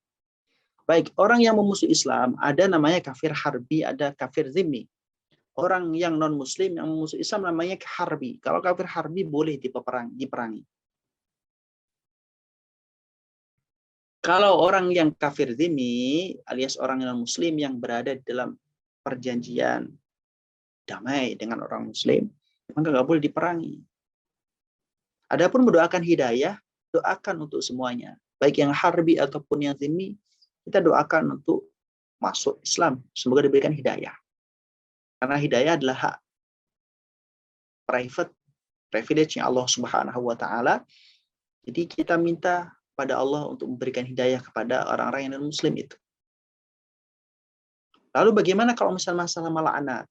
Baik, orang yang memusuhi Islam, ada namanya kafir harbi, ada kafir zimmi. Orang yang non-muslim yang memusuhi Islam namanya harbi. Kalau kafir harbi boleh diperangi. Kalau orang yang kafir zimmi, alias orang non-muslim yang berada di dalam perjanjian damai dengan orang muslim, maka nggak boleh diperangi. Adapun mendoakan hidayah, doakan untuk semuanya. Baik yang harbi ataupun yang zimmi, kita doakan untuk masuk Islam. Semoga diberikan hidayah. Karena hidayah adalah hak privilege Allah Subhanahu wa Ta'ala. Jadi kita minta pada Allah untuk memberikan hidayah kepada orang-orang yang non-muslim itu. Lalu bagaimana kalau misalnya masalah melaknat?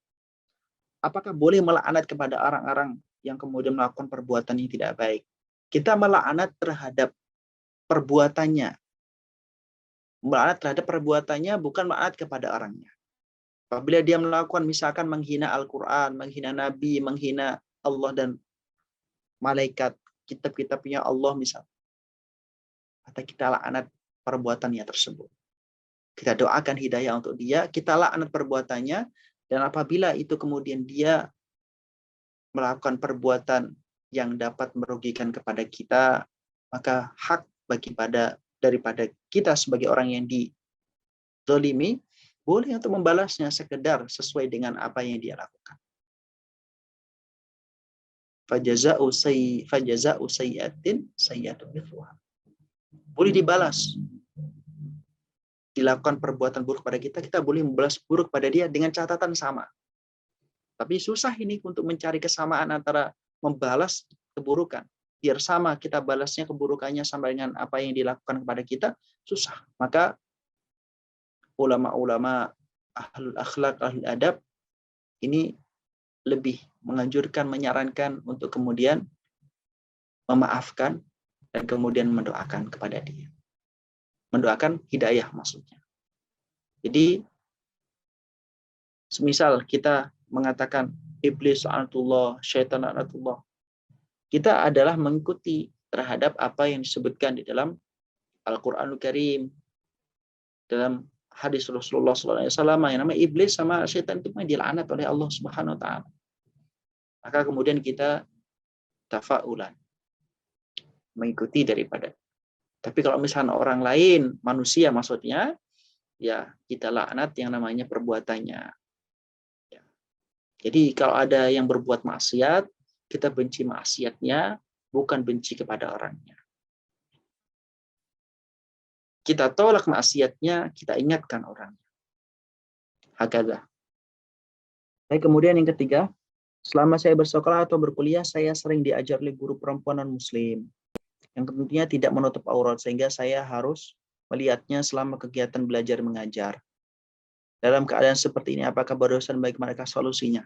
Apakah boleh melaknat kepada orang-orang yang kemudian melakukan perbuatan yang tidak baik? Kita melaknat terhadap perbuatannya. Melaknat terhadap perbuatannya, bukan melaknat kepada orangnya. Apabila dia melakukan misalkan menghina Al-Quran, menghina Nabi, menghina Allah dan malaikat, kitab-kitabnya Allah misalnya, atau kita laknat perbuatannya tersebut. Kita doakan hidayah untuk dia, kita laknat perbuatannya, dan apabila itu kemudian dia melakukan perbuatan yang dapat merugikan kepada kita, maka hak daripada kita sebagai orang yang dizalimi, boleh untuk membalasnya sekedar sesuai dengan apa yang dia lakukan. Fajaza'u sayyi'atin sayyi'atun mithluha. Boleh dibalas. Dilakukan perbuatan buruk pada kita, kita boleh membalas buruk pada dia dengan catatan sama. Tapi susah ini untuk mencari kesamaan antara membalas keburukan. Biar sama kita balasnya keburukannya sama dengan apa yang dilakukan kepada kita, susah. Maka ulama-ulama ahlul akhlak, ahlul adab ini lebih menganjurkan, menyarankan untuk kemudian memaafkan dan kemudian mendoakan kepada dia. Mendoakan hidayah maksudnya. Jadi, semisal kita mengatakan iblis la'natullah, syaitan la'natullah, kita adalah mengikuti terhadap apa yang disebutkan di dalam Al-Quranul Karim, dalam hadis Rasulullah SAW yang namanya iblis sama syaitan itu dilaknat oleh Allah Subhanahu Wa Taala. Maka kemudian kita tafaulan mengikuti daripada. Tapi kalau misalnya orang lain, manusia maksudnya, ya kita laknat yang namanya perbuatannya. Ya. Jadi kalau ada yang berbuat maksiat, kita benci maksiatnya, bukan benci kepada orangnya. Kita tolak maksiatnya, kita ingatkan orangnya. Hakadah. Baik, kemudian yang ketiga, selama saya bersekolah atau berkuliah, saya sering diajar oleh guru perempuan non-muslim yang tentunya tidak menutup aurat, sehingga saya harus melihatnya selama kegiatan belajar mengajar. Dalam keadaan seperti ini, apakah berdosa dan bagaimana solusinya?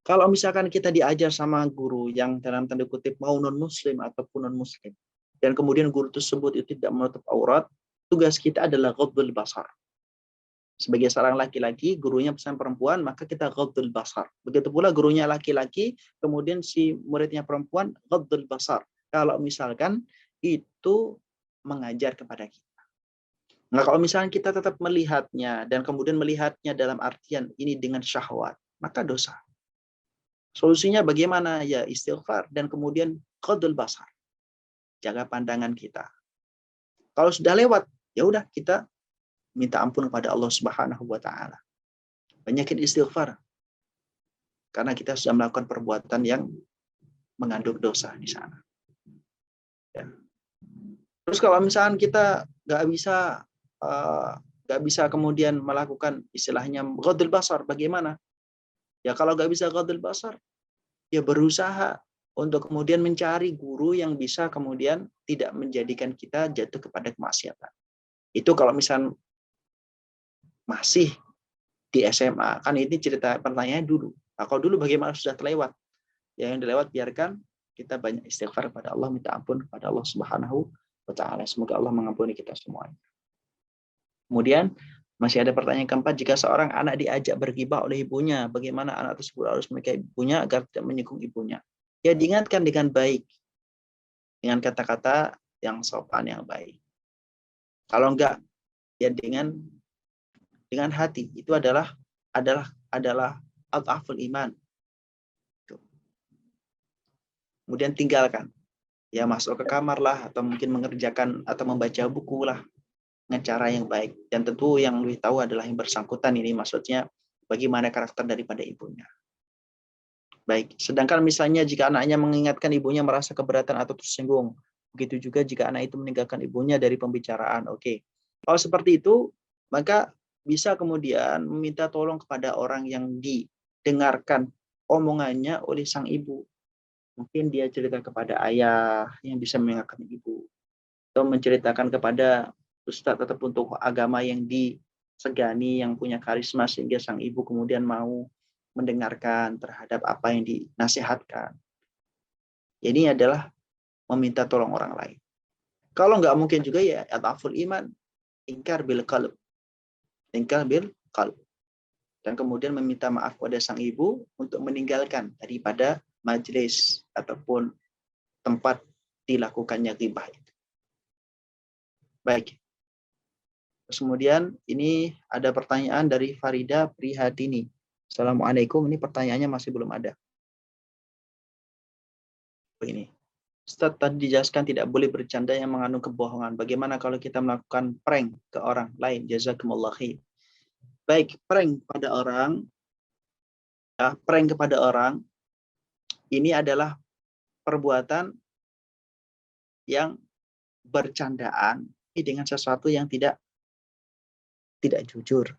Kalau misalkan kita diajar sama guru yang dalam tanda kutip mau non-muslim ataupun non-muslim, dan kemudian guru tersebut itu tidak menutup aurat, tugas kita adalah ghaddul basar. Sebagai seorang laki-laki, gurunya pesan perempuan, maka kita ghaddul basar. Begitu pula gurunya laki-laki, kemudian si muridnya perempuan ghaddul basar. Kalau misalkan itu mengajar kepada kita. Nah, kalau misalkan kita tetap melihatnya dan kemudian melihatnya dalam artian ini dengan syahwat, maka dosa. Solusinya bagaimana? Ya istighfar dan kemudian ghaddul basar. Jaga pandangan kita. Kalau sudah lewat, ya udah kita minta ampun kepada Allah Subhanahu wa taala. Banyakin istighfar. Karena kita sudah melakukan perbuatan yang mengandung dosa di sana. Ya. Terus kalau misalkan kita nggak bisa kemudian melakukan istilahnya ghaddul basar, bagaimana? Ya kalau nggak bisa ghaddul basar, ya berusaha untuk kemudian mencari guru yang bisa kemudian tidak menjadikan kita jatuh kepada kemaksiatan. Itu kalau misalkan masih di SMA, kan ini cerita pertanyaannya dulu. Nah, kalau dulu bagaimana sudah terlewat? Ya, yang dilewat biarkan kita banyak istighfar kepada Allah, minta ampun kepada Allah Subhanahu wa taala. Semoga Allah mengampuni kita semuanya. Kemudian masih ada pertanyaan keempat, jika seorang anak diajak berghibah oleh ibunya, bagaimana anak tersebut harus menikahi ibunya agar tidak menyinggung ibunya? Ya diingatkan dengan baik, dengan kata-kata yang sopan, yang baik. Kalau enggak, ya dengan hati. Itu adalah adhaful iman. Kemudian tinggalkan. Ya masuk ke kamar lah, atau mungkin mengerjakan atau membaca buku lah dengan cara yang baik. Dan tentu yang lebih tahu adalah yang bersangkutan, ini maksudnya bagaimana karakter daripada ibunya. Baik, sedangkan misalnya jika anaknya mengingatkan ibunya merasa keberatan atau tersinggung, begitu juga jika anak itu meninggalkan ibunya dari pembicaraan. Oke. Kalau seperti itu, maka bisa kemudian meminta tolong kepada orang yang didengarkan omongannya oleh sang ibu. Mungkin dia cerita kepada ayah yang bisa mengingatkan ibu, atau menceritakan kepada ustadz ataupun tokoh agama yang disegani, yang punya karisma sehingga sang ibu kemudian mau mendengarkan terhadap apa yang dinasihatkan. Ini adalah meminta tolong orang lain. Kalau nggak mungkin juga ya adhaful iman, ingkar bil qalb. Ingkar bil qalb. Dan kemudian meminta maaf kepada sang ibu untuk meninggalkan daripada majelis ataupun tempat dilakukannya ghibah itu. Baik. Terus kemudian ini ada pertanyaan dari Farida Prihatini. Assalamualaikum, ini pertanyaannya masih belum ada. Ini. Ustaz tadi dijelaskan tidak boleh bercanda yang mengandung kebohongan. Bagaimana kalau kita melakukan prank ke orang lain? Jazakumullah khair. Baik, prank pada orang, ya, prank kepada orang, ini adalah perbuatan yang bercandaan dengan sesuatu yang tidak jujur.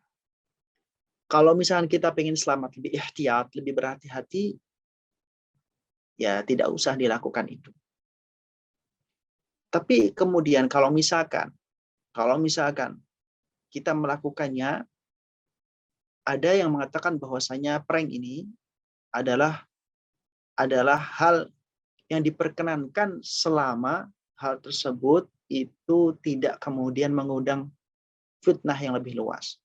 Kalau misalnya kita pengen selamat, lebih ihtiyat, lebih berhati-hati, ya tidak usah dilakukan itu. Tapi kemudian kalau misalkan kita melakukannya, ada yang mengatakan bahwasanya prank ini adalah hal yang diperkenankan selama hal tersebut itu tidak kemudian mengundang fitnah yang lebih luas.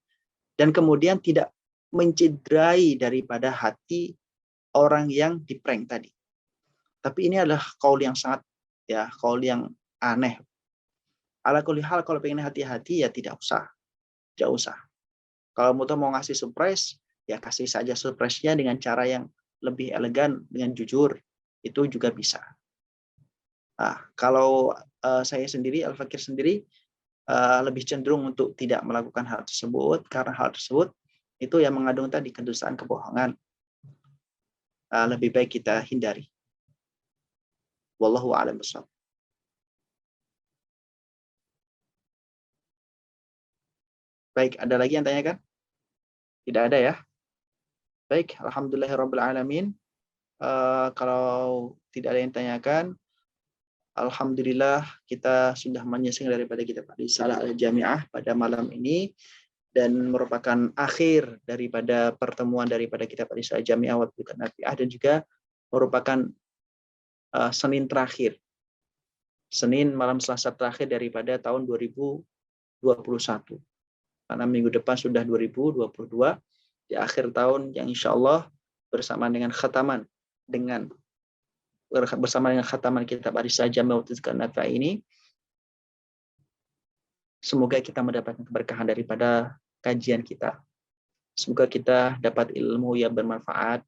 Dan kemudian tidak mencederai daripada hati orang yang diprank tadi. Tapi ini adalah kaul yang sangat, ya, kaul yang aneh. Ala kulli hal, kalau pengen hati-hati ya tidak usah. Kalau mau ngasih surprise, ya kasih saja surprise-nya dengan cara yang lebih elegan, dengan jujur. Itu juga bisa. Nah, kalau saya sendiri, Al-Fakir sendiri, lebih cenderung untuk tidak melakukan hal tersebut, karena hal tersebut itu yang mengandung tadi kedustaan, kebohongan. Lebih baik kita hindari. Wallahu a'lam bishawab. Baik, ada lagi yang tanyakan? Tidak ada ya? Baik, alhamdulillahirabbil alamin. Kalau tidak ada yang tanyakan, alhamdulillah kita sudah menyelesaikan daripada kitab Risalah Al-Jami'ah pada malam ini, dan merupakan akhir daripada pertemuan daripada kitab Risalah Al-Jami'ah wa Tuqan Nafi'ah, dan juga merupakan Senin terakhir. Senin malam Selasa terakhir daripada tahun 2021. karena minggu depan sudah 2022 di akhir tahun yang insya Allah bersama dengan khataman kitab Ar-Risalah Jami' Tazkiyah Nafi' ini, semoga kita mendapatkan keberkahan daripada kajian kita. Semoga kita dapat ilmu yang bermanfaat,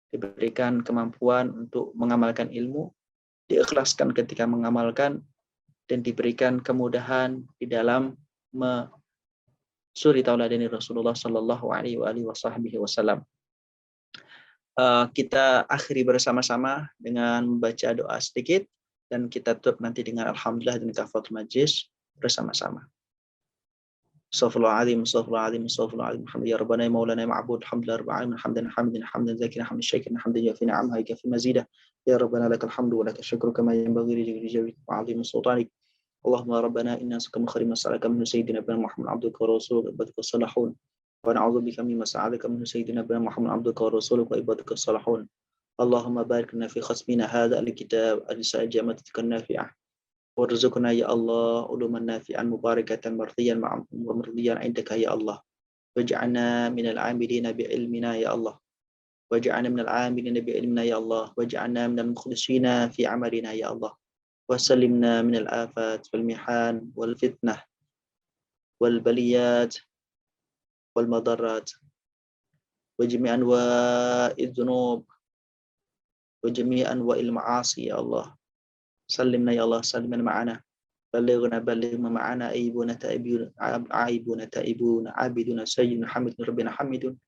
diberikan kemampuan untuk mengamalkan ilmu, diikhlaskan ketika mengamalkan, dan diberikan kemudahan di dalam suri tauladani Rasulullah Sallallahu Alaihi Wasallam. Kita akhiri bersama-sama dengan membaca doa sedikit dan kita tutup nanti dengan alhamdulillah dan kafaratul majlis bersama-sama. Astaghfirullahaladzim, astaghfirullahaladzim, astaghfirullahaladzim. Alhamdulillah rabbana ya maulana ya ma'bud, alhamdulillah rabbil alamin, hamdan zakiran, hamdan syakiran, hamdan yafi ni'amahu yafi mazidah. Ya rabbana lakal hamdu wa lakal syukru kama yanbaghi li jalali wajhika wa 'azimi sultanik. Allahumma rabbana inna nas'aluka min mas'alaka min sayyidina Muhammad abduka wa rasuluka ibadika salihun. Wa na'udzu bika min mas'alika min sayyidina Muhammad abduka wa rasuluka ibadika salihun. Allahumma barik lana fi khasmina hadha al-kitab Ar-Risalah Jami' Tazkiyah Nafi'ah. Warzuqna ya Allah uluman nafi'an mubarakatan mardiyan wa mardiyan indaka ya Allah. Waj'alna minal 'amilina bi ilmina ya Allah. Waj'alna minal 'amilina bi ilmina ya Allah. Waj'alna minal mukhlisina fi 'amalina ya Allah. Wasallimna minal afat wal mihan wal fitnah wal baliyat wal madarat wa jami' anwa'idz dzunub wa jami' anwa'il ma'asi ya Allah. Sallimna ya Allah, salliman ma'ana. Balighna ma'ana aibuna ta'ibuna abiduna sayyidina hamidun rabbina hamidun.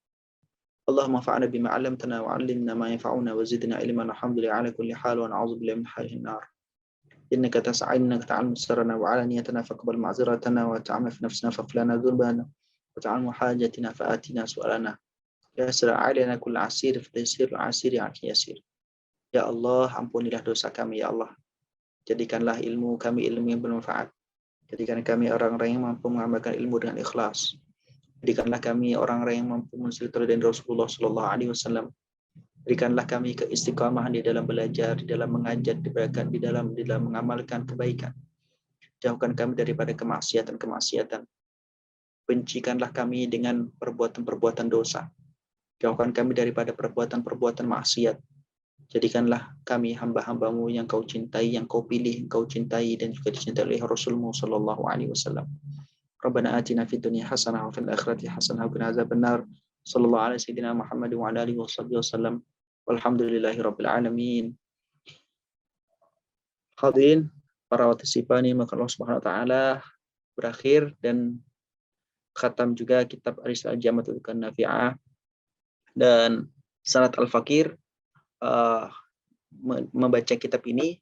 Allahumma fa'na bima 'allamtana wa 'allimna ma yanfa'una wa zidna ilman alhamdulillah ala kulli hal wa na'udzu billahi min halin nar. Innaka tas'aluna ta'lamu sirrana wa 'alaniyatana faqbal ma'ziratana wa ta'amna fi nafsina faflana dzunbana wa ta'almu hajatina fa'atina su'alana. Ya sira 'alaina kull 'asir fatasir 'asiri 'aki yasir. Ya Allah, ampunilah dosa kami ya Allah. Jadikanlah ilmu kami ilmu yang bermanfaat. Jadikan kami orang-orang yang mampu mengamalkan ilmu dengan ikhlas. Jadikanlah kami orang-orang yang mampu mencintai dan Rasulullah Sallallahu Alaihi Wasallam. Berikanlah kami keistiqamahan di dalam belajar, di dalam mengajar, di dalam mengamalkan kebaikan. Jauhkan kami daripada kemaksiatan. Bencikanlah kami dengan perbuatan-perbuatan dosa. Jauhkan kami daripada perbuatan-perbuatan maksiat. Jadikanlah kami hamba-hambamu yang kau cintai, yang kau pilih, yang kau cintai dan juga dicintai oleh Rasulmu Sallallahu Alaihi Wasallam. Rabbana atina fid dunya hasanah wa fil akhirati hasanah wa qina adzabannar. Sallallahu alaihi sayyidina Muhammad wa ala alihi wasallam. Walhamdulillahi rabbil alamin. Hadirin para watisipani, maka Allah Subhanahu wa taala berakhir dan khatam juga kitab Ar-Risalah Jami' Tazkiyah Nafi'ah dan Sanad Al-Fakir. Membaca kitab ini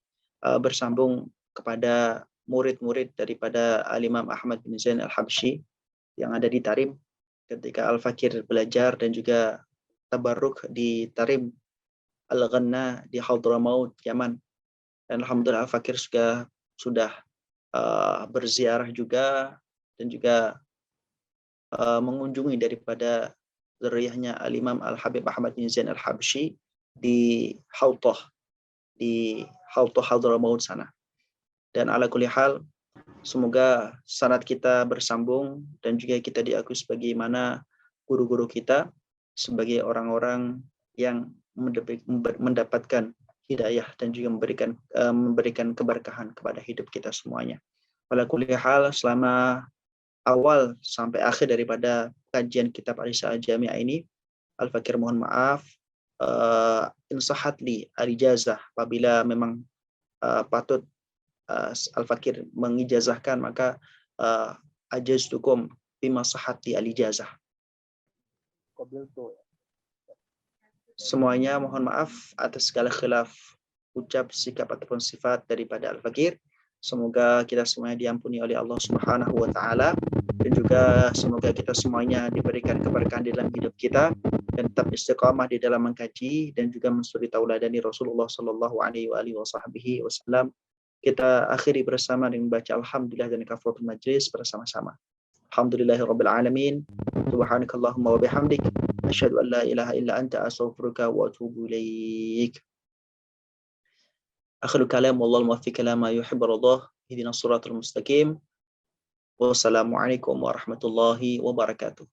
bersambung kepada murid-murid daripada Al-Imam Ahmad bin Zain Al-Habsyi yang ada di Tarim ketika Al-Fakir belajar dan juga tabarruk di Tarim Al-Ghanna di Hadramaut, Yaman. Dan alhamdulillah Al-Fakir sudah berziarah juga dan juga mengunjungi daripada zuriyahnya Al-Imam Al-Habib Ahmad bin Zain Al-Habsyi di Hautah Hadramaut sana. Dan ala kulli hal, semoga sanad kita bersambung dan juga kita diakui sebagaimana guru-guru kita sebagai orang-orang yang mendapatkan hidayah dan juga memberikan keberkahan kepada hidup kita semuanya. Ala kulli hal, selama awal sampai akhir daripada kajian kitab Ar-Risalah Jami'ah ini, Al-Fakir mohon maaf insahat li al-ijazah, apabila memang patut Al-Fakir mengijazahkan, maka ajaztukum bima sahati al-ijazah. Semuanya mohon maaf atas segala khilaf ucap, sikap ataupun sifat daripada Al-Fakir. Semoga kita semuanya diampuni oleh Allah Subhanahu wa taala dan juga semoga kita semuanya diberikan keberkahan dalam hidup kita dan tetap istiqamah di dalam mengkaji dan juga mensuri tauladani Rasulullah Sallallahu Alaihi Wasallam. Kita akhiri bersama dengan membaca alhamdulillah dan kafaratul majlis bersama-sama. Alhamdulillahirabbil alamin. Subhanakallahumma wa bihamdik asyhadu an la ilaha illa anta astaghfiruka wa atubu ilaik. Akhirul kalam wallahu muwaffiq ila ma yuhibbu wa yardah. Ihdinas siratal mustaqim. Wassalamualaikum warahmatullahi wabarakatuh.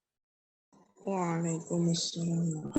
Waalaikumsalam.